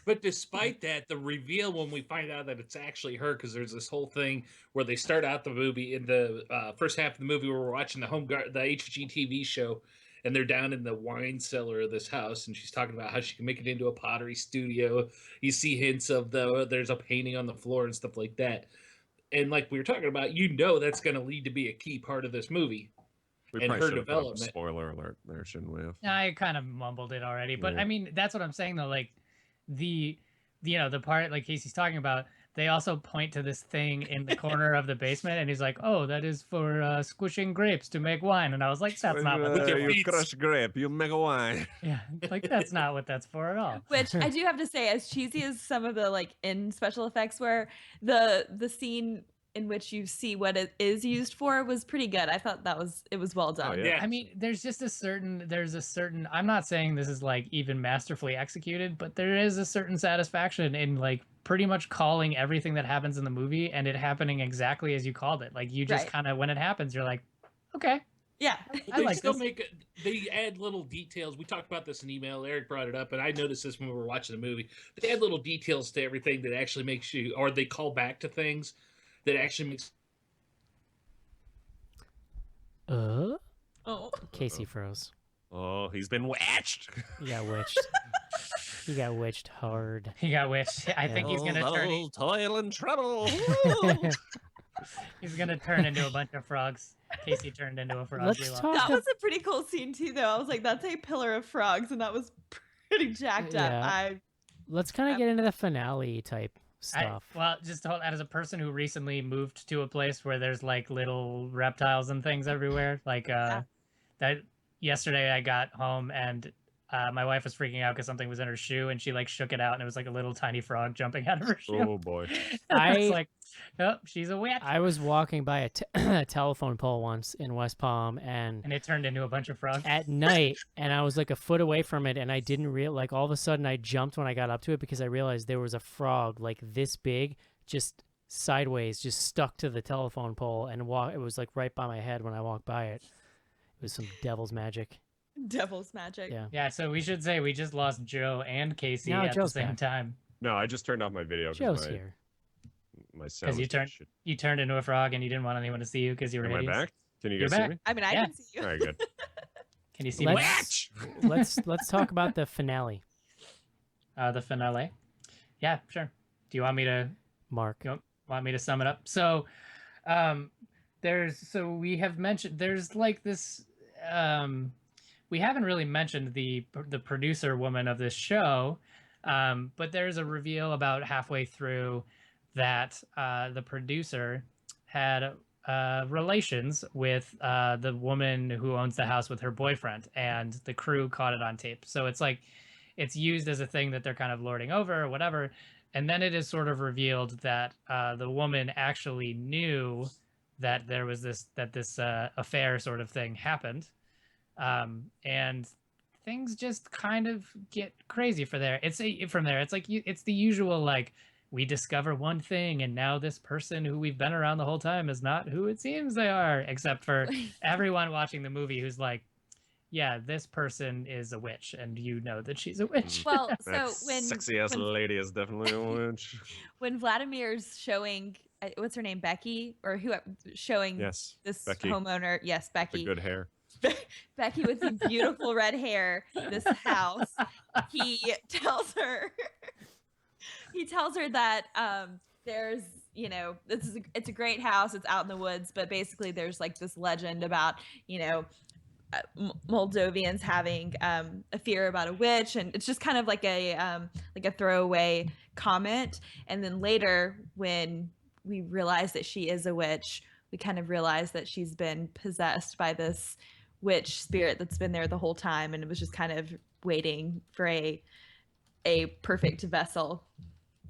But despite that, the reveal when we find out that it's actually her, because there's this whole thing where they start out the movie in the first half of the movie where we're watching the HGTV show, and they're down in the wine cellar of this house, and she's talking about how she can make it into a pottery studio. You see hints of there's a painting on the floor and stuff like that. And like we were talking about, that's going to lead to be a key part of this movie. We and probably her should have put up a development. spoiler alert there, shouldn't we have? I kind of mumbled it already, but Yeah. I mean, that's what I'm saying though. Like the part like Casey's talking about, they also point to this thing in the corner of the basement, and he's like, "Oh, that is for squishing grapes to make wine." And I was like, "That's not what that's for." You crush grape, you make a wine. Yeah, like that's not what that's for at all. Which I do have to say, as cheesy as some of the like in special effects were, the scene in which you see what it is used for was pretty good. I thought it was well done. yeah. I mean, there's a certain, I'm not saying this is like even masterfully executed, but there is a certain satisfaction in like pretty much calling everything that happens in the movie and it happening exactly as you called it. Like you just kind of, when it happens, you're like, okay. Yeah. I like still this. they add little details. We talked about this in email. Eric brought it up, and I noticed this when we were watching the movie. They add little details to everything that actually makes you, or they call back to things that actually makes. Oh. Casey froze. Oh, he's been witched. He got witched. He got witched hard. He got witched. I think he's gonna turn. Toil and trouble. He's gonna turn into a bunch of frogs. Casey turned into a frog. Let's talk That was a pretty cool scene too, though. I was like, that's a pillar of frogs, and that was pretty jacked up. Let's kind of get into the finale type stuff. Well, just as a person who recently moved to a place where there's like little reptiles and things everywhere, like that yesterday I got home and my wife was freaking out because something was in her shoe and she like shook it out and it was like a little tiny frog jumping out of her shoe. Oh boy. I was like, oh, she's a witch. I was walking by a telephone pole once in West Palm and it turned into a bunch of frogs at night, and I was like a foot away from it, and I didn't like all of a sudden I jumped when I got up to it because I realized there was a frog like this big just sideways just stuck to the telephone pole, and it was like right by my head when I walked by it. It was some devil's magic. Devil's magic. Yeah, so we should say we just lost Joe and Casey at the same time. No, I just turned off my video. Joe's here. My sound. Because you turned into a frog and you didn't want anyone to see you because you were. Am I back? Can you You're guys see back. me? I mean, I can see you. All right, good. Can you see me? Let's talk about the finale. The finale. Yeah, sure. Do you want me to want me to sum it up? So, we have mentioned there's like this. We haven't really mentioned the producer woman of this show, but there's a reveal about halfway through that the producer had relations with the woman who owns the house with her boyfriend, and the crew caught it on tape. So it's like it's used as a thing that they're kind of lording over or whatever. And then it is sort of revealed that the woman actually knew that there was this affair sort of thing happened. And things just kind of get crazy from there. It's like it's the usual, like, we discover one thing and now this person who we've been around the whole time is not who it seems they are, except for everyone watching the movie who's like, yeah, this person is a witch and you know that she's a witch. Well, so That when sexy ass lady is definitely a witch. When Vladimir's showing what's her name, Becky, or who showing Yes, this Becky. Homeowner, yes, Becky. The good hair. Becky with the beautiful red hair, this house. He tells her that there's, it's a great house. It's out in the woods, but basically there's like this legend about, Moldovians having a fear about a witch, and it's just kind of like a throwaway comment. And then later, when we realize that she is a witch, we kind of realize that she's been possessed by this witch spirit that's been there the whole time, and it was just kind of waiting for a perfect vessel.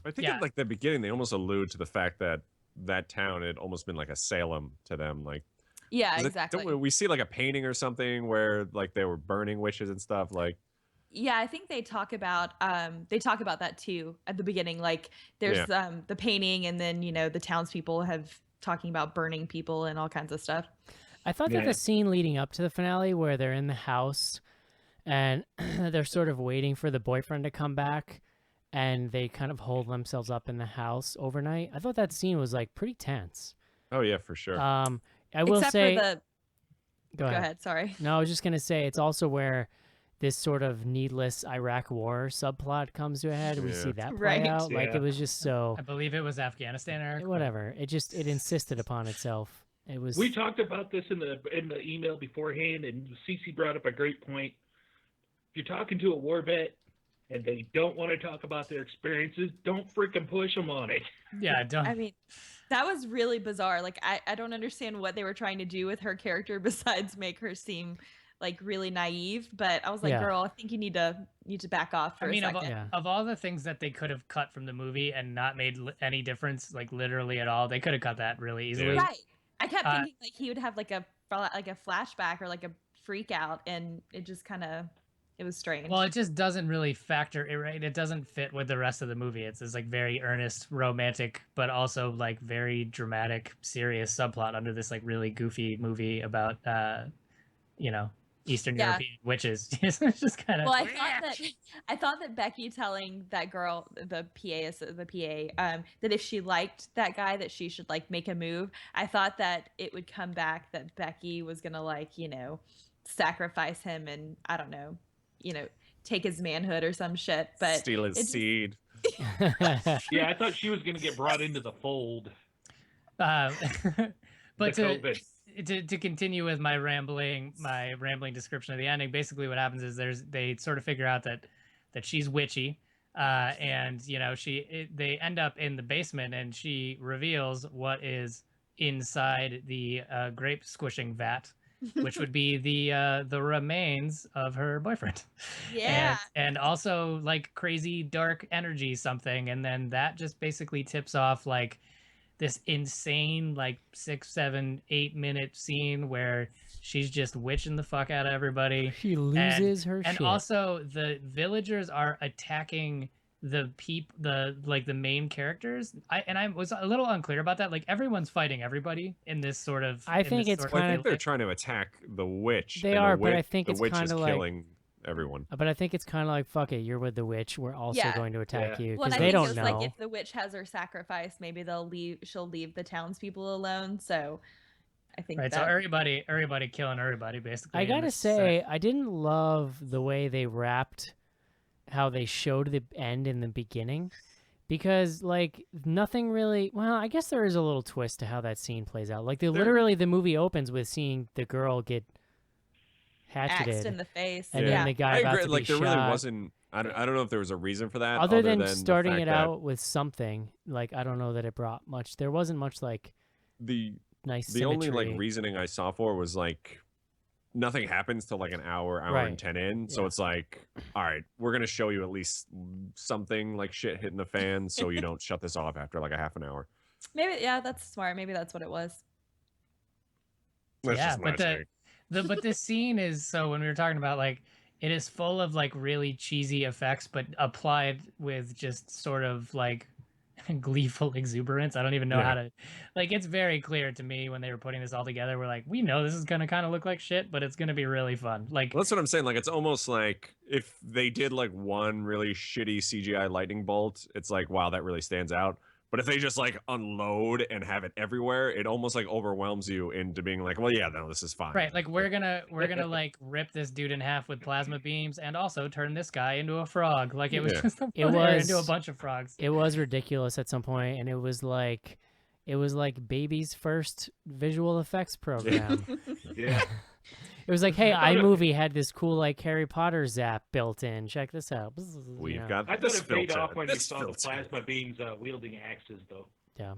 I think at like the beginning, they almost allude to the fact that that town had almost been like a Salem to them, like. Yeah, exactly. Don't we see like a painting or something where like they were burning witches and stuff, like. Yeah, I think they talk about that too at the beginning. Like there's the painting, and then the townspeople have talking about burning people and all kinds of stuff. I thought that the scene leading up to the finale where they're in the house and they're sort of waiting for the boyfriend to come back and they kind of hold themselves up in the house overnight. I thought that scene was like pretty tense. Oh yeah, for sure. I will say. Go ahead. Sorry. No, I was just gonna say it's also where this sort of needless Iraq war subplot comes to a head. We see that play out. Yeah. Like it was just so. I believe it was Afghanistan, Eric. Whatever. It insisted upon itself. It was. We talked about this in the email beforehand, and Cece brought up a great point. If you're talking to a war vet and they don't want to talk about their experiences, don't freaking push them on it. Yeah, don't. I mean, that was really bizarre. Like, I don't understand what they were trying to do with her character besides make her seem like really naive. But I was like, Yeah. girl, I think you need to back off for I mean, a of, second. of all the things that they could have cut from the movie and not made any difference, like literally at all, they could have cut that really easily. Right. I kept Uh, thinking like he would have like a flashback or like a freak out, and it just kind of it was strange. Well, it just doesn't really factor it, right? It doesn't fit with the rest of the movie. It's this like very earnest, romantic, but also like very dramatic, serious subplot under this like really goofy movie about you know, Eastern European witches. It's just kind of Well, I thought that Becky telling that girl, the PA, that if she liked that guy, that she should like make a move. I thought that it would come back that Becky was gonna like, you know, sacrifice him and I don't know, you know, take his manhood or some shit. But steal his seed. Yeah, I thought she was going to get brought into the fold. but The to continue with my rambling description of the ending, basically what happens is they sort of figure out that she's witchy, and you know they end up in the basement and she reveals what is inside the grape squishing vat, which would be the remains of her boyfriend. Yeah. And also like crazy dark energy something, and then that just basically tips off like this insane like 6, 7, 8 minute scene where she's just witching the fuck out of everybody. She loses her and shit. also the villagers are attacking the main characters. I was a little unclear about that. Like everyone's fighting everybody in this sort of. I think it's Well, I kind think of they're trying to attack the witch. They and are, the but I witch- think the it's witch kind is of like killing everyone. But I think it's kind of like, fuck it, you're with the witch. We're also going to attack you Well, because and I they think don't it was know. like if the witch has her sacrifice, maybe she'll leave the townspeople alone. So I think Right, so everybody killing everybody basically. I in gotta this say, I didn't love the way they wrapped, how they showed the end in the beginning, because like nothing really. Well, I guess there is a little twist to how that scene plays out. Like literally, the movie opens with seeing the girl get hatcheted axed in the face, and then the guy I about agree. to Like be there shot. really wasn't. I don't know if there was a reason for that Other than the starting fact it that out with something. Like I don't know that it brought much. There wasn't much like the nice. The only symmetry. like reasoning I saw for was like nothing happens till like an hour Right. and 10 in. So it's like, all right, we're gonna show you at least something like shit hitting the fan, so you don't shut this off after like a half an hour. Maybe that's smart. Maybe that's what it was. That's yeah, just my but take. but this scene is, so when we were talking about like it is full of like really cheesy effects, but applied with just sort of like gleeful exuberance. I don't even know how to, like, it's very clear to me when they were putting this all together. We're like, we know this is gonna kind of look like shit, but it's gonna be really fun. Like Well, that's what I'm saying. Like it's almost like if they did like one really shitty CGI lightning bolt, it's like, wow, that really stands out. But if they just like unload and have it everywhere, it almost like overwhelms you into being like, well, yeah, no, this is fine. right, like we're gonna like rip this dude in half with plasma beams and also turn this guy into a frog. Like it was just into a bunch of frogs. It was ridiculous at some point, and it was like baby's first visual effects program. Yeah. It was like, hey, iMovie had this cool like Harry Potter zap built in. Check this out. We've You know. got I thought this it paid filter. off when you This saw the filter. plasma beams wielding axes, though. Yeah.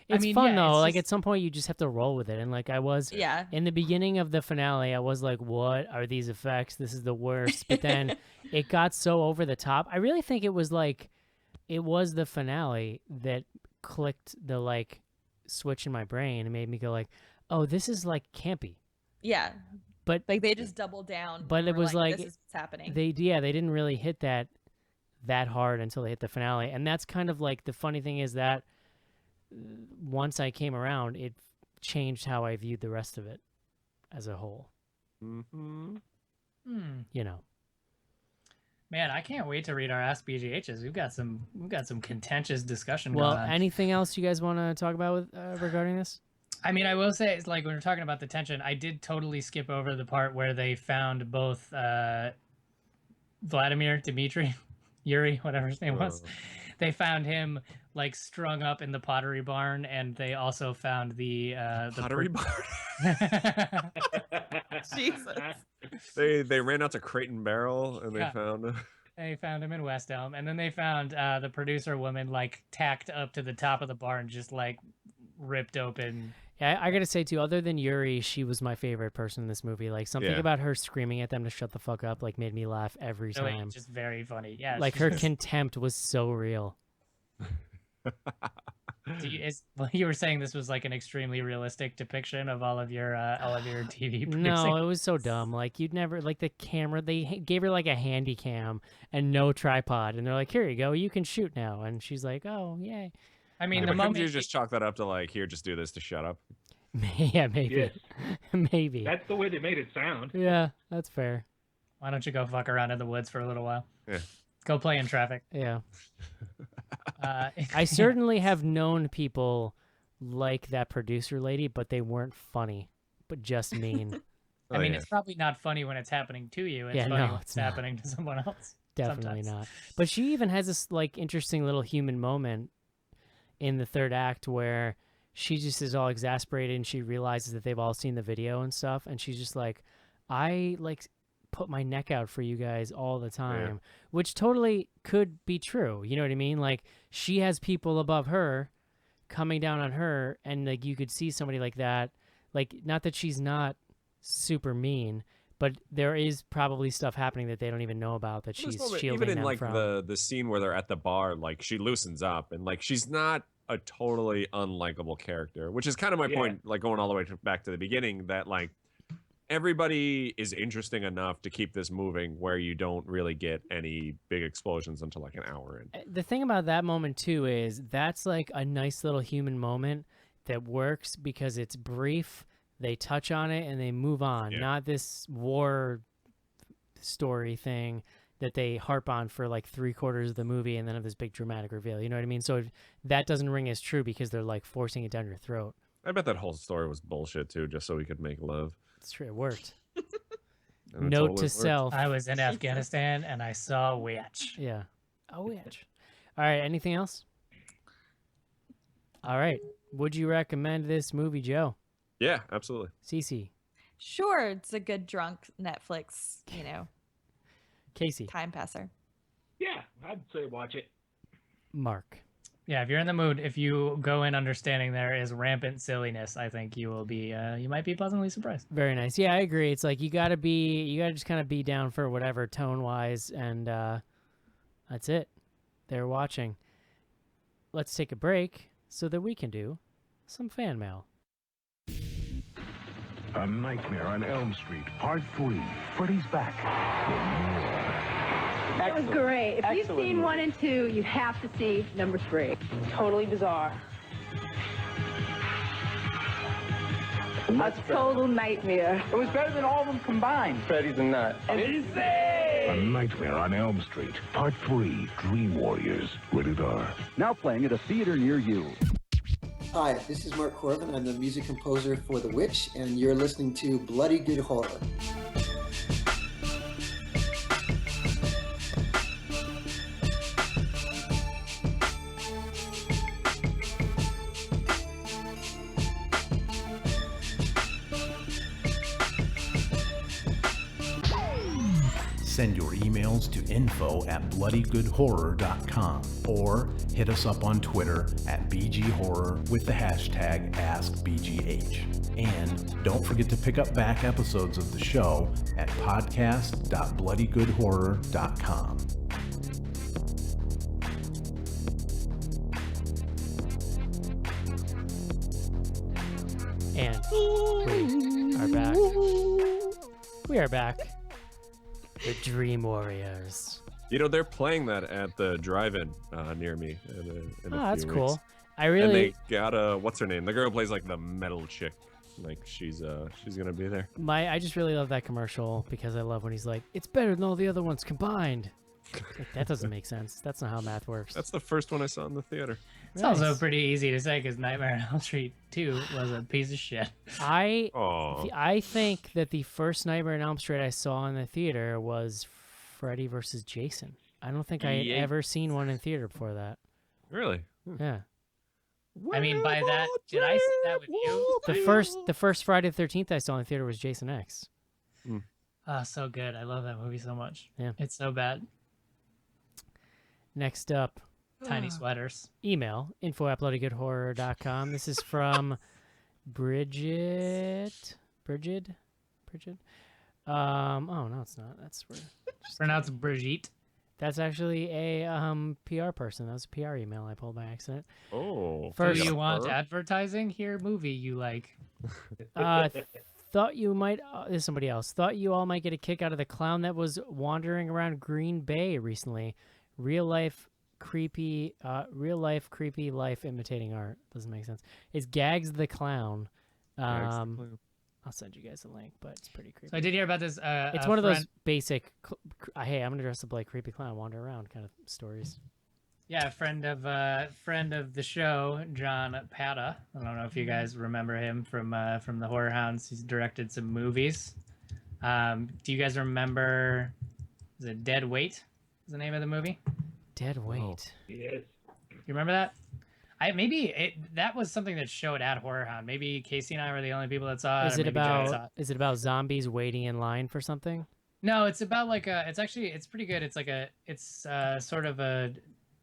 It's mean, fun yeah, though. it's Like just- at some point you just have to roll with it. And like I was in the beginning of the finale, I was like, what are these effects? This is the worst. But then it got so over the top. I really think it was the finale that clicked the like switch in my brain and made me go like, oh, this is like campy. Yeah. But like they just doubled down. But and it were was like this is what's happening. They didn't really hit that hard until they hit the finale. And that's kind of like the funny thing is that once I came around, it changed how I viewed the rest of it as a whole. Mm-hmm. You know. Man, I can't wait to read our Ask BGHs. We've got some contentious discussion Well, going on. anything else you guys want to talk about with regarding this? I mean, I will say, it's like when we're talking about the tension, I did totally skip over the part where they found both Vladimir, Dmitri, Yuri, whatever his name was. They found him like strung up in the pottery barn, and they also found the Pottery barn. Jesus. They ran out to Crate and Barrel and they Yeah. found. They found him in West Elm, and then they found the producer woman like tacked up to the top of the barn, just like ripped open. I gotta say too, other than Yuri, she was my favorite person in this movie. Like something about her screaming at them to shut the fuck up, like made me laugh every Really, time. just very funny. Yeah. Like her contempt was so real. You were saying this was like an extremely realistic depiction of all of your TV producing. No, it was so dumb. Like you'd never like the camera. They gave her like a handy cam and no tripod, and they're like, "Here you go, you can shoot now." And she's like, "Oh, yay." I mean, Yeah, the but couldn't moment you just chalk that up to like, here, just do this to shut up? Yeah, maybe. Yes. Maybe. That's the way they made it sound. Yeah, that's fair. Why don't you go fuck around in the woods for a little while? Yeah. Go play in traffic. Yeah. I certainly have known people like that producer lady, but they weren't funny, but just mean. I mean, it's probably not funny when it's happening to you. It's funny when it's happening to someone else. Definitely sometimes. not. But she even has this like interesting little human moment in the third act where she just is all exasperated and she realizes that they've all seen the video and stuff, and she's just like, I like put my neck out for you guys all the time, which totally could be true. You know what I mean? Like she has people above her coming down on her, and like you could see somebody like that, like not that she's not super mean, but there is probably stuff happening that they don't even know about that she's shielding even in them like from. the scene where they're at the bar, like she loosens up and like she's not a totally unlikable character, which is kind of my point, like going all the way back to the beginning, that like everybody is interesting enough to keep this moving where you don't really get any big explosions until like an hour in. The thing about that moment too is that's like a nice little human moment that works because it's brief, they touch on it and they move on, not this war story thing that they harp on for like 3/4 of the movie and then have this big dramatic reveal. You know what I mean? So that doesn't ring as true because they're like forcing it down your throat. I bet that whole story was bullshit too, just so we could make love. It's true, it worked. And it Note totally to worked. self. I was in Afghanistan and I saw a witch. Yeah. A witch. All right, anything else? All right. Would you recommend this movie, Joe? Yeah, absolutely. Cece. Sure, it's a good drunk Netflix, Casey. time passer. Yeah, I'd say watch it. Mark. Yeah, if you're in the mood, if you go in understanding there is rampant silliness, I think you will be, you might be pleasantly surprised. Very nice. Yeah, I agree. It's like you gotta just kind of be down for whatever tone-wise, and that's it. They're watching. Let's take a break so that we can do some fan mail. A Nightmare on Elm Street, Part 3. Freddy's back. That was great. If you've seen 1 and 2, you have to see number 3. Totally bizarre. A total nightmare. It was better than all of them combined. Freddy's a nut. Insane! A Nightmare on Elm Street, Part 3. Dream Warriors. Rated R. Now playing at a theater near you. Hi, this is Mark Corbin. I'm the music composer for The Witch, and you're listening to Bloody Good Horror. Send your emails to info@bloodygoodhorror.com or hit us up on Twitter at BGHorror with the hashtag AskBGH. And don't forget to pick up back episodes of the show at podcast.bloodygoodhorror.com. And we are back. We are back. The Dream Warriors. You know, they're playing that at the drive-in near me. In a that's few cool. weeks. I really. And they got what's her name? The girl who plays like the metal chick. Like she's gonna be there. I just really love that commercial because I love when he's like, "It's better than all the other ones combined." Like, that doesn't make sense. That's not how math works. That's the first one I saw in the theater. It's also pretty easy to say because Nightmare on Elm Street 2 was a piece of shit. I think that the first Nightmare on Elm Street I saw in the theater was Freddy versus Jason. I don't think I had ever seen one in theater before that. Really? Yeah. I mean, by that, did I see that with you? The first Friday the 13th I saw in the theater was Jason X. Oh, so good. I love that movie so much. Yeah. It's so bad. Next up. Tiny sweaters. Email, info@bloodygoodhorror.com. This is from Bridget. Oh no, it's not. That's where. Pronounced Brigitte. That's actually a PR person. That was a PR email I pulled by accident. Oh. First, Do you want advertising here? Movie you like? Thought you might. This is somebody else. Thought you all might get a kick out of the clown that was wandering around Green Bay recently. Real life creepy life imitating art. Doesn't make sense. It's Gags the Clown. I'll send you guys a link, but it's pretty creepy. So I did hear about this. It's one of those basic, hey, I'm gonna dress up like creepy clown, wander around kind of stories. Yeah, a friend of the show, John Pata. I don't know if you guys remember him from the Horror Hounds. He's directed some movies. Do you guys remember? Is it Dead Weight? Is the name of the movie? Dead Weight. Oh, yes. You remember that? That was something that showed at Horror Hound. Maybe Casey and I were the only people that saw it. Is it about zombies waiting in line for something? No, it's about like it's pretty good. It's sort of a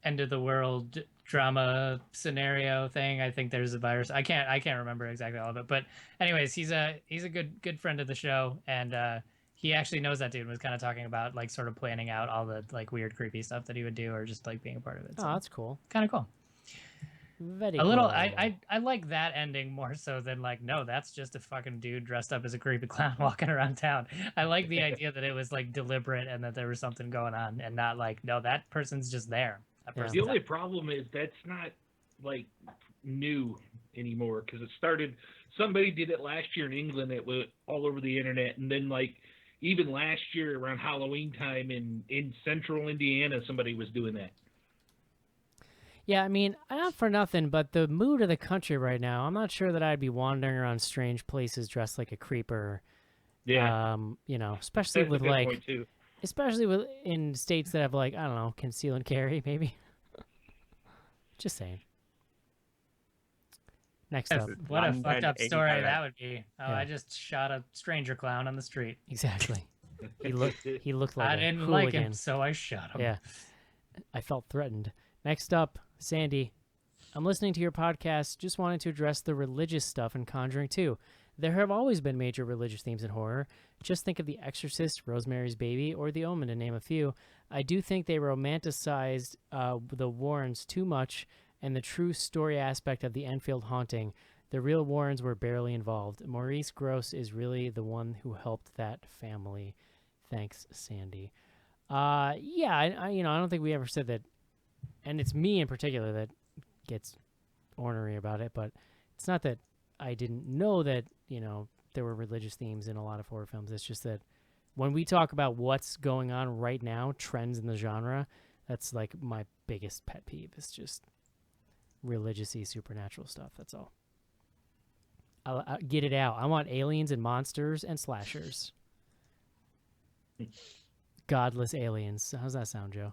end of the world drama scenario thing. I think there's a virus. I can't remember exactly all of it, but anyways, he's a good friend of the show, and he actually knows that dude and was kind of talking about like sort of planning out all the like weird creepy stuff that he would do or just like being a part of it. So, oh, that's cool. Kind of cool. Very a little. cool. I like that ending more so than like, no, that's just a fucking dude dressed up as a creepy clown walking around town. I like the idea that it was like deliberate and that there was something going on and not like, no, that person's just there. The only problem is that's not like new anymore because it started. Somebody did it last year in England. It was all over the internet, and then like even last year around Halloween time in central Indiana, somebody was doing that. Yeah, I mean, not for nothing, but the mood of the country right now, I'm not sure that I'd be wandering around strange places dressed like a creeper. Yeah. You know, especially That's with a good like, point, too. especially with in states that have like, I don't know, conceal and carry, maybe. Just saying. Next up. What a fucked up story that would be. Oh, Yeah. I just shot a stranger clown on the street. Exactly. He looked like I a didn't hooligan. like him, so I shot him. Yeah. I felt threatened. Next up, Sandy. I'm listening to your podcast. Just wanted to address the religious stuff in Conjuring 2. There have always been major religious themes in horror. Just think of The Exorcist, Rosemary's Baby, or The Omen, to name a few. I do think they romanticized the Warrens too much and the true story aspect of the Enfield haunting. The real Warrens were barely involved. Maurice Grosse is really the one who helped that family. Thanks, Sandy. Yeah, I don't think we ever said that, and it's me in particular that gets ornery about it, but it's not that I didn't know that, there were religious themes in a lot of horror films. It's just that when we talk about what's going on right now, trends in the genre, that's like my biggest pet peeve. It's just religious-y supernatural stuff. That's all. I'll get it out. I want aliens and monsters and slashers. Godless aliens. How's that sound, Joe?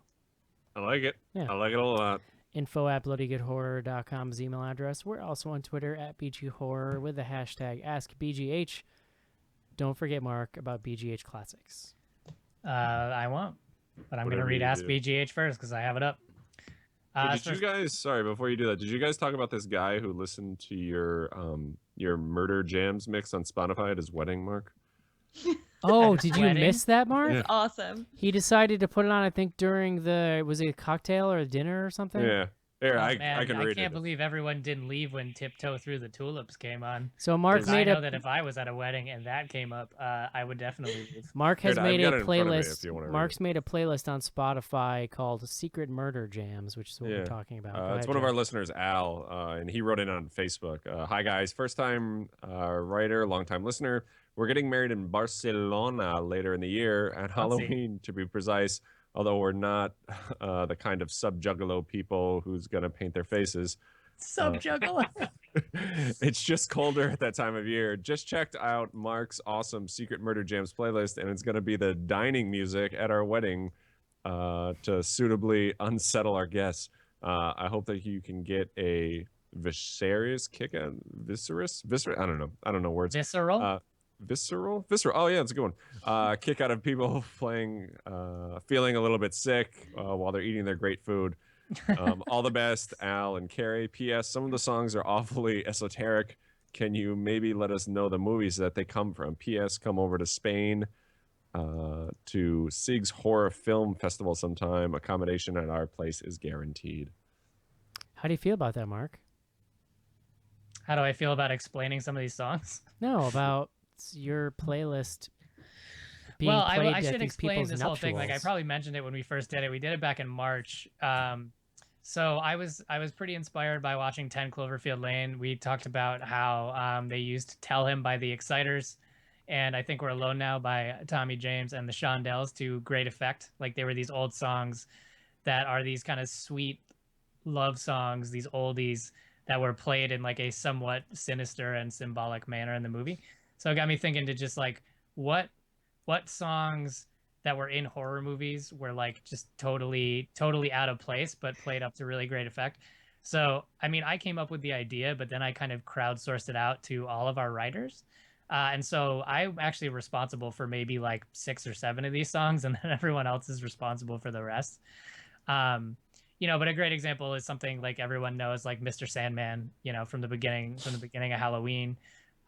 I like it. Yeah. I like it a lot. info@bloodygoodhorror.com is email address. We're also on Twitter @BGHorror with the hashtag AskBGH. Don't forget, Mark, about BGH Classics. I won't, but I'm going to read Ask BGH first because I have it up. Did you guys? Sorry, before you do that, did you guys talk about this guy who listened to your Murder Jams mix on Spotify at his wedding, Mark? Oh, did you miss that, Mark? Yeah. Awesome. He decided to put it on, I think, during was it a cocktail or a dinner or something? Yeah. Here, I can read I can't it. believe everyone didn't leave when Tiptoe Through the Tulips came on. So Mark 'Cause made I know that if I was at a wedding and that came up, I would definitely leave. Mark has made a playlist. Mark's Mark's made a playlist on Spotify called Secret Murder Jams, which is what we're talking about. Go It's ahead, one of Joe. our listeners, Al, and he wrote in on Facebook. Hi, guys. First time writer, long time listener. We're getting married in Barcelona later in the year at Halloween, to be precise, although we're not the kind of sub-juggalo people who's going to paint their faces. Sub-juggalo? It's just colder at that time of year. Just checked out Mark's awesome Secret Murder Jams playlist, and it's going to be the dining music at our wedding to suitably unsettle our guests. I hope that you can get a viscerous kick out. Viscerous? I don't know words. Visceral? Visceral. Oh yeah, it's a good one. Kick out of people feeling a little bit sick while they're eating their great food. All the best, Al and Carrie. P.S. Some of the songs are awfully esoteric. can you maybe let us know the movies that they come from? P.S. Come over to Spain to Sig's Horror Film Festival sometime. Accommodation at our place is guaranteed. How do you feel about that, Mark? How do I feel about explaining some of these songs? No, about your playlist being Well, played I at should these explain people's this whole thing. Like I nuptials. probably mentioned it when we first did it. We did it back in March. So I was pretty inspired by watching 10 Cloverfield Lane. We talked about how they used Tell Him by the Exciters, and I Think We're Alone Now by Tommy James and the Shondells to great effect. Like they were these old songs that are these kind of sweet love songs, these oldies that were played in like a somewhat sinister and symbolic manner in the movie. So it got me thinking to just like what songs that were in horror movies were like just totally out of place but played up to really great effect. So I mean, I came up with the idea, but then I kind of crowdsourced it out to all of our writers, and so I'm actually responsible for maybe like 6 or 7 of these songs, and then everyone else is responsible for the rest. But a great example is something like everyone knows, like Mr. Sandman, from the beginning of Halloween.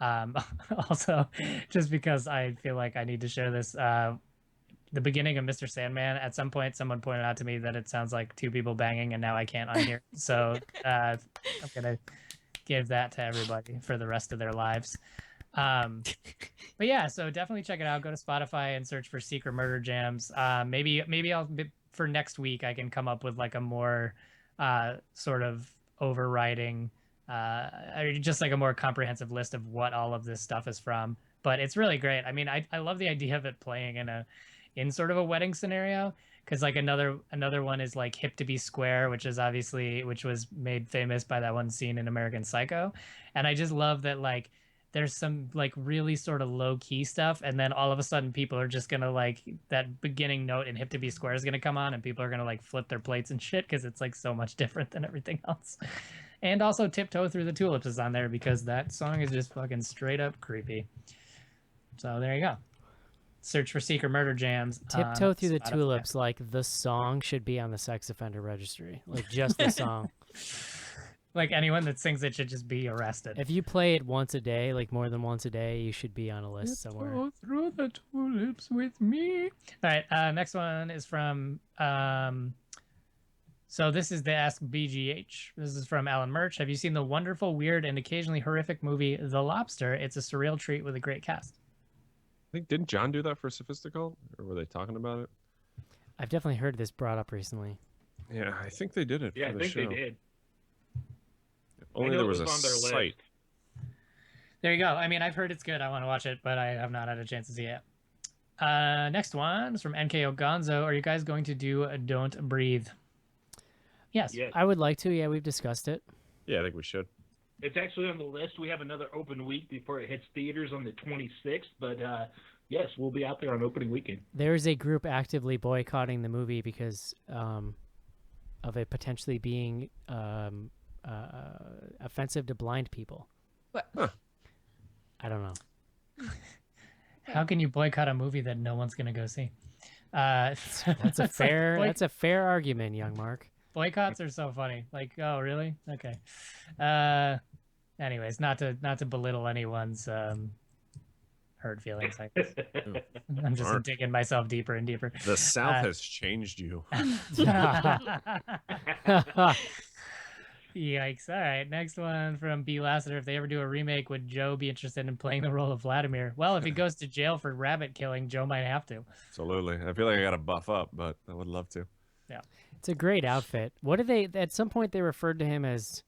Also, just because I feel like I need to share this, the beginning of Mr. Sandman, at some point, someone pointed out to me that it sounds like 2 people banging, and now I can't unhear. So I'm gonna give that to everybody for the rest of their lives. But yeah, so definitely check it out. Go to Spotify and search for Secret Murder Jams. Maybe I'll for next week I can come up with like a more sort of overriding, just like a more comprehensive list of what all of this stuff is from. But it's really great. I mean, I love the idea of it playing in sort of a wedding scenario, because like another one is like Hip to Be Square, which was made famous by that one scene in American Psycho. And I just love that like there's some like really sort of low key stuff, and then all of a sudden people are just gonna like that beginning note in Hip to Be Square is gonna come on, and people are gonna like flip their plates and shit because it's like so much different than everything else. And also Tiptoe Through the Tulips is on there because that song is just fucking straight up creepy. So there you go. Search for Secret Murder Jams. Tiptoe Through the Spotify. Tulips, like the song should be on the sex offender registry. Like just the song. Like anyone that sings it should just be arrested. If you play it once a day, like more than once a day, you should be on a list somewhere. Go through the tulips with me. All right, next one is from so this is the Ask BGH. This is from Alan Murch. Have you seen the wonderful, weird, and occasionally horrific movie The Lobster? It's a surreal treat with a great cast. I think, didn't John do that for Sophistical? Or were they talking about it? I've definitely heard this brought up recently. Yeah, I think they did it Yeah, for I the think show. they did. If only there was a on their site. list. There you go. I mean, I've heard it's good. I want to watch it, but I have not had a chance to see it. Next one is from NKO Gonzo. Are you guys going to do Don't Breathe? Yes. I would like to. Yeah, we've discussed it. Yeah, I think we should. It's actually on the list. We have another open week before it hits theaters on the 26th, but yes, we'll be out there on opening weekend. There is a group actively boycotting the movie because of it potentially being offensive to blind people. What? Huh. I don't know. How can you boycott a movie that no one's going to go see? That's a fair argument, young Mark. Boycotts are so funny. Like, oh, really? Okay. Anyways, not to belittle anyone's hurt feelings. I'm just digging myself deeper and deeper. The South has changed you. Yikes. All right, next one from B. Lassiter. If they ever do a remake, would Joe be interested in playing the role of Vladimir? Well, if he goes to jail for rabbit killing, Joe might have to. Absolutely. I feel like I got to buff up, but I would love to. Yeah. It's a great outfit. What did they... At some point, they referred to him as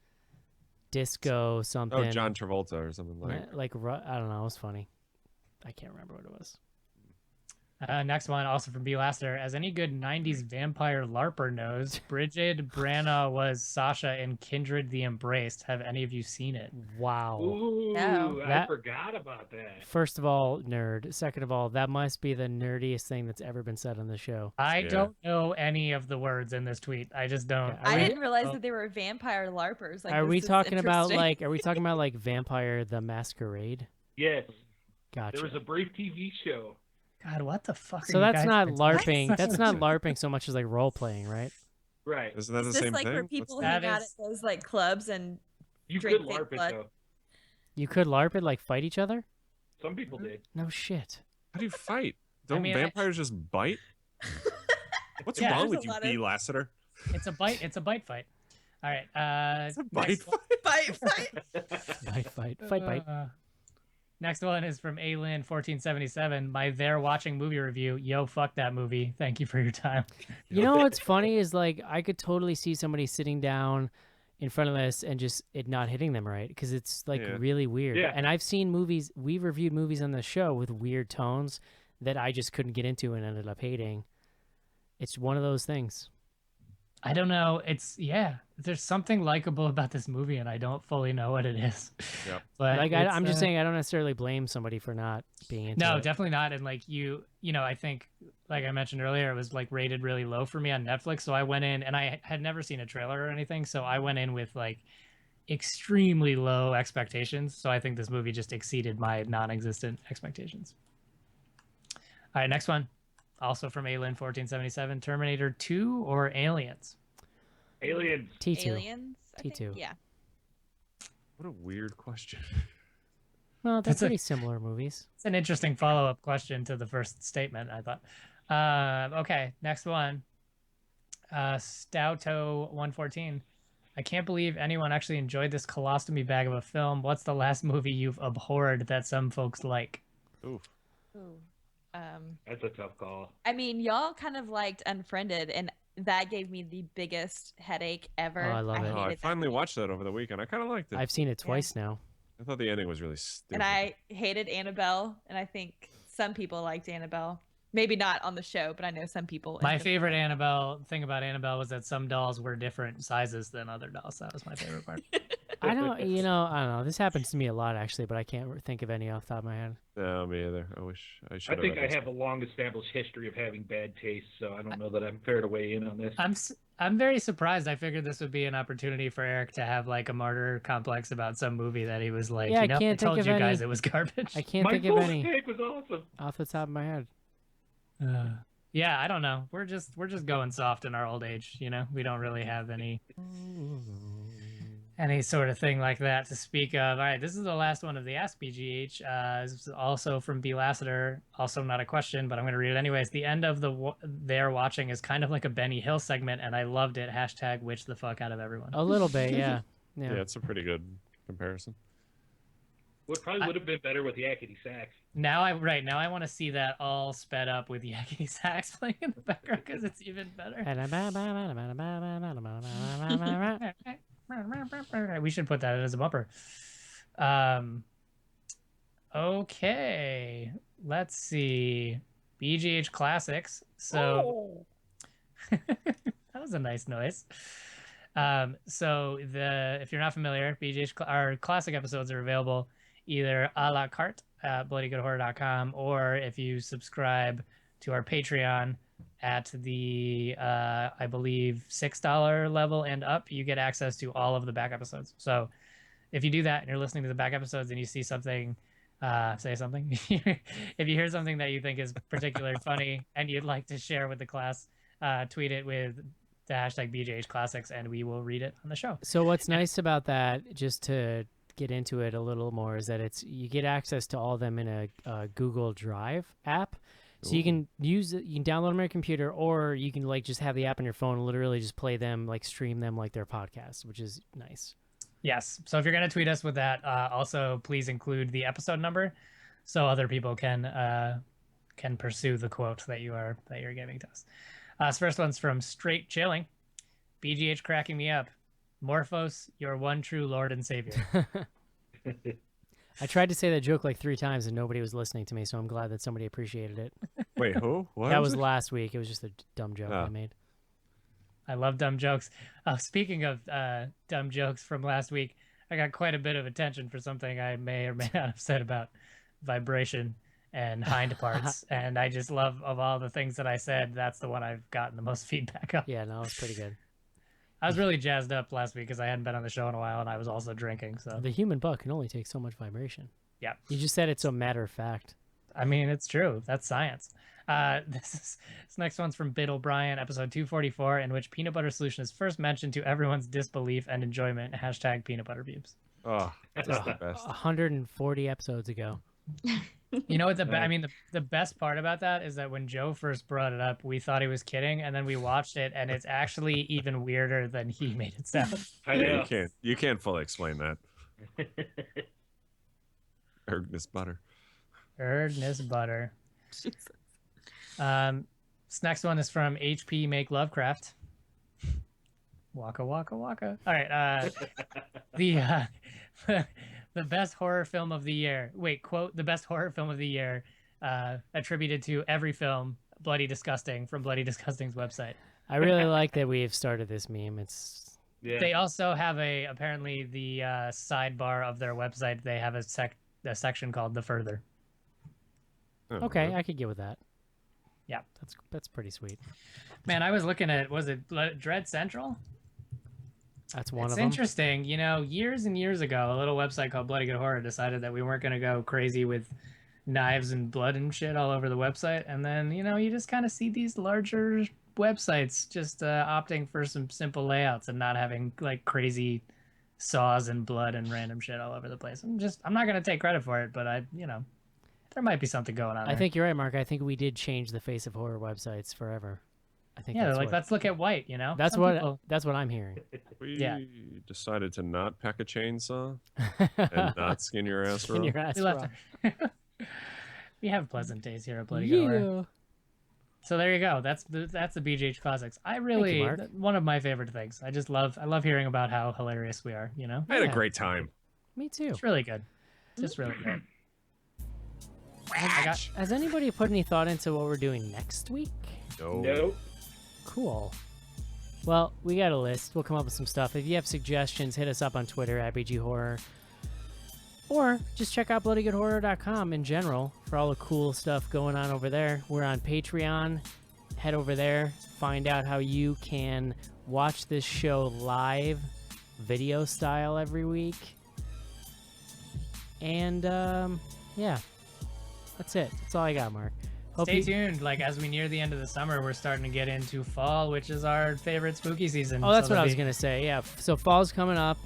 Disco something. Oh, John Travolta or something like. I don't know. It was funny. I can't remember what it was. Next one, also from B. Lassiter. As any good 90s vampire LARPer knows, Bridget Branagh was Sasha in Kindred the Embraced. Have any of you seen it? Wow. Ooh, No. I forgot about that. First of all, nerd. Second of all, that must be the nerdiest thing that's ever been said on the show. I don't know any of the words in this tweet. I just don't. I didn't realize that they were vampire LARPers. Like, Are we this is talking about interesting. Are we talking about like Vampire the Masquerade? Yes. Gotcha. There was a brief TV show. God, what the fuck? So that's not LARPing. That's not LARPing so much as like role playing, right? Right. Isn't that Is the this same like thing? where people What's hang that? out at those like clubs and You drink could fake LARP it blood? though. You could LARP it, like fight each other? Some people did. No shit. How do you fight? Don't mean, vampires just bite? What's Yeah, wrong there's with a you, lot B. of- Lassiter? It's a bite. It's a bite fight. All right. Bite Fight. Next one is from Aylin1477. My There Watching movie review. Yo, fuck that movie. Thank you for your time. You know what's funny is like I could totally see somebody sitting down in front of this and just it not hitting them right because it's like Yeah. really weird. Yeah. And I've seen movies, we've reviewed movies on the show with weird tones that I just couldn't get into and ended up hating. It's one of those things. I don't know. There's something likable about this movie, and I don't fully know what it is. Yep. But Like it's, I'm just saying, I don't necessarily blame somebody for not being into No, it. definitely not. And like you know, I think like I mentioned earlier, it was like rated really low for me on Netflix. So I went in and I had never seen a trailer or anything. So I went in with like extremely low expectations. So I think this movie just exceeded my non-existent expectations. All right, next one. Also from Alien1477, Terminator 2 or Aliens? Aliens. T2. Aliens. I think? T2. Yeah. What a weird question. Well, they're That's a- pretty similar movies. It's an interesting follow-up question to the first statement, I thought. Okay, next one. Stouto114. I can't believe anyone actually enjoyed this colostomy bag of a film. What's the last movie you've abhorred that some folks like? Ooh. Ooh. That's a tough call. I mean, y'all kind of liked Unfriended, and that gave me the biggest headache ever. Oh, I love it. hated Oh, I that finally movie. watched that over the weekend. I kind of liked it. I've seen it twice now. I thought the ending was really stupid. And I hated Annabelle, and I think some people liked Annabelle. Maybe not on the show, but I know some people. My ended up- favorite Annabelle thing about Annabelle was that some dolls were different sizes than other dolls. That was my favorite part. I don't know. This happens to me a lot actually, but I can't think of any off the top of my head. No, me either. I wish I should. I think I have a long-established history of having bad taste, so I don't know that I'm fair to weigh in on this. I'm very surprised. I figured this would be an opportunity for Eric to have like a martyr complex about some movie that he was like, Yeah, you know, I can't think told of you guys any. it was garbage. I can't think of any Cake was awesome. off the top of my head. Yeah, I don't know. We're just going soft in our old age, you know. We don't really have any sort of thing like that to speak of. All right, this is the last one of the Ask BGH. This is also from B. Lassiter. Also not a question, but I'm going to read it anyways. The end of the They're Watching is kind of like a Benny Hill segment, and I loved it. # witch the fuck out of everyone. A little bit, yeah. Yeah, it's a pretty good comparison. What probably would have been better with Yakety Sax. Now I want to see that all sped up with Yakety Sax playing in the background because it's even better. We should put that as a bumper. Okay, let's see. BGH Classics. So that was a nice noise. So if you're not familiar, our classic episodes are available either a la carte at bloodygoodhorror.com, or if you subscribe to our Patreon at the I believe $6 level and up, you get access to all of the back episodes. So if you do that and you're listening to the back episodes and you see something, say something. If you hear something that you think is particularly funny and you'd like to share with the class, tweet it with the hashtag BGH Classics and we will read it on the show. So what's nice about that, just to get into it a little more, is that you get access to all of them in a Google Drive app. So you can you can download them on your computer, or you can like just have the app on your phone and literally just play them, like stream them like their podcasts, which is nice. Yes. So if you're going to tweet us with that, also please include the episode number so other people can pursue the quote that you're giving to us. This first one's from Straight Chilling. BGH cracking me up. Morphos, your one true Lord and Savior. I tried to say that joke like 3 times and nobody was listening to me, so I'm glad that somebody appreciated it. Wait, who? What? That was last week. It was just a dumb joke I made. I love dumb jokes. Speaking of dumb jokes from last week, I got quite a bit of attention for something I may or may not have said about vibration and hind parts. And I just love, of all the things that I said, that's the one I've gotten the most feedback on. Yeah, no, it's pretty good. I was really jazzed up last week because I hadn't been on the show in a while and I was also drinking. So The human butt can only take so much vibration. Yeah. You just said it's so matter of fact. I mean, it's true. That's science. This next one's from Bid O'Brien, episode 244, in which peanut butter solution is first mentioned to everyone's disbelief and enjoyment. # peanut butter pubes. Oh, that's the best. 140 episodes ago. You know what I mean, the best part about that is that when Joe first brought it up, we thought he was kidding, and then we watched it, and it's actually even weirder than he made it sound. Yeah, you can't fully explain that. Ernest Butter. Ernest Butter. Jesus. This next one is from HP Make Lovecraft. Waka waka waka. All right. The best horror film of the year. Wait, quote, the best horror film of the year, attributed to every film, Bloody Disgusting, from Bloody Disgusting's website. I really like that we've started this meme. It's They also have apparently the sidebar of their website, they have a section called The Further. Okay, I could get with that. Yeah. That's pretty sweet. Man, I was looking at, was it Dread Central? That's one of It's them. interesting. You know, years and years ago, a little website called Bloody Good Horror decided that we weren't going to go crazy with knives and blood and shit all over the website. And then, you know, you just kind of see these larger websites just opting for some simple layouts and not having like crazy saws and blood and random shit all over the place. I'm not going to take credit for it, but there might be something going on I there. think you're right, Mark. I think we did change the face of horror websites forever. I think yeah, that's they're like, let's look at white, you know? That's Some what people- that's what I'm hearing. We decided to not pack a chainsaw and not skin your ass raw. Skin your ass We raw. left we have pleasant days here at Bloody Good Horror. So there you go. That's the BGH Classics. I really, Mark. one of my favorite things. I love hearing about how hilarious we are, you know? I had a great time. Me too. It's really good. Just really good. Has anybody put any thought into what we're doing next week? No. Cool. Well, we got a list. We'll come up with some stuff. If you have suggestions, hit us up on Twitter at BG Horror. Or just check out bloodygoodhorror.com in general for all the cool stuff going on over there. We're on Patreon. Head over there. Find out how you can watch this show live, video style every week. And, yeah. That's it. That's all I got, Mark. Stay tuned. Like, as we near the end of the summer, we're starting to get into fall, which is our favorite spooky season. Oh, that's So what I there'll was be- going to say. Yeah. So fall's coming up.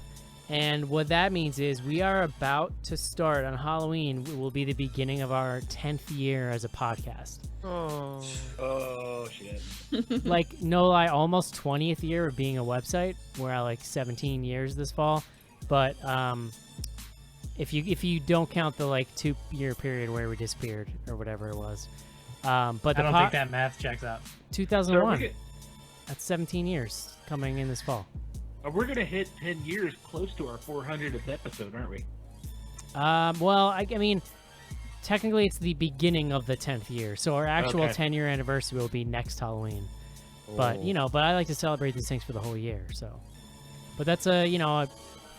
And what that means is we are about to start on Halloween. It will be the beginning of our 10th year as a podcast. Oh shit. Like, no lie, almost 20th year of being a website. We're at like 17 years this fall. But if you don't count the like 2-year period where we disappeared or whatever it was. But I don't think that math checks out. 2001. That's 17 years coming in this fall. We're gonna hit 10 years close to our 400th episode, aren't we? Well, I mean, technically it's the beginning of the 10th year. So our actual Okay. 10-year anniversary will be next Halloween. But, but I like to celebrate these things for the whole year. So, but that's a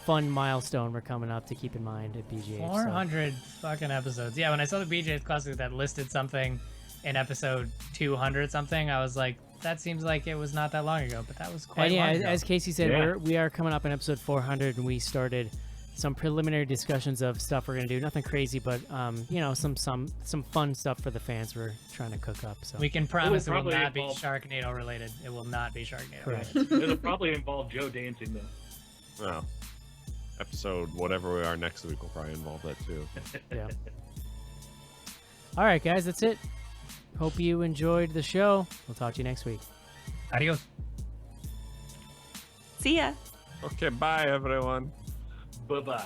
fun milestone we're coming up to keep in mind at BGH. 400 fucking episodes. Yeah, when I saw the BJ's Classic that listed something in episode 200 something, I was like, that seems like it was not that long ago, but that was quite And yeah, long ago. as Casey said, we are coming up in episode 400, and we started some preliminary discussions of stuff we're gonna do. Nothing crazy, but some fun stuff for the fans we're trying to cook up. So We can promise it will probably not be involve- Sharknado related. It will not be Sharknado Correct. related. It'll probably involve Joe dancing though. Well, episode whatever we are next week will probably involve that too. Yeah. All right, guys, that's it. Hope you enjoyed the show. We'll talk to you next week. Adios. See ya. Okay, bye everyone. Bye bye.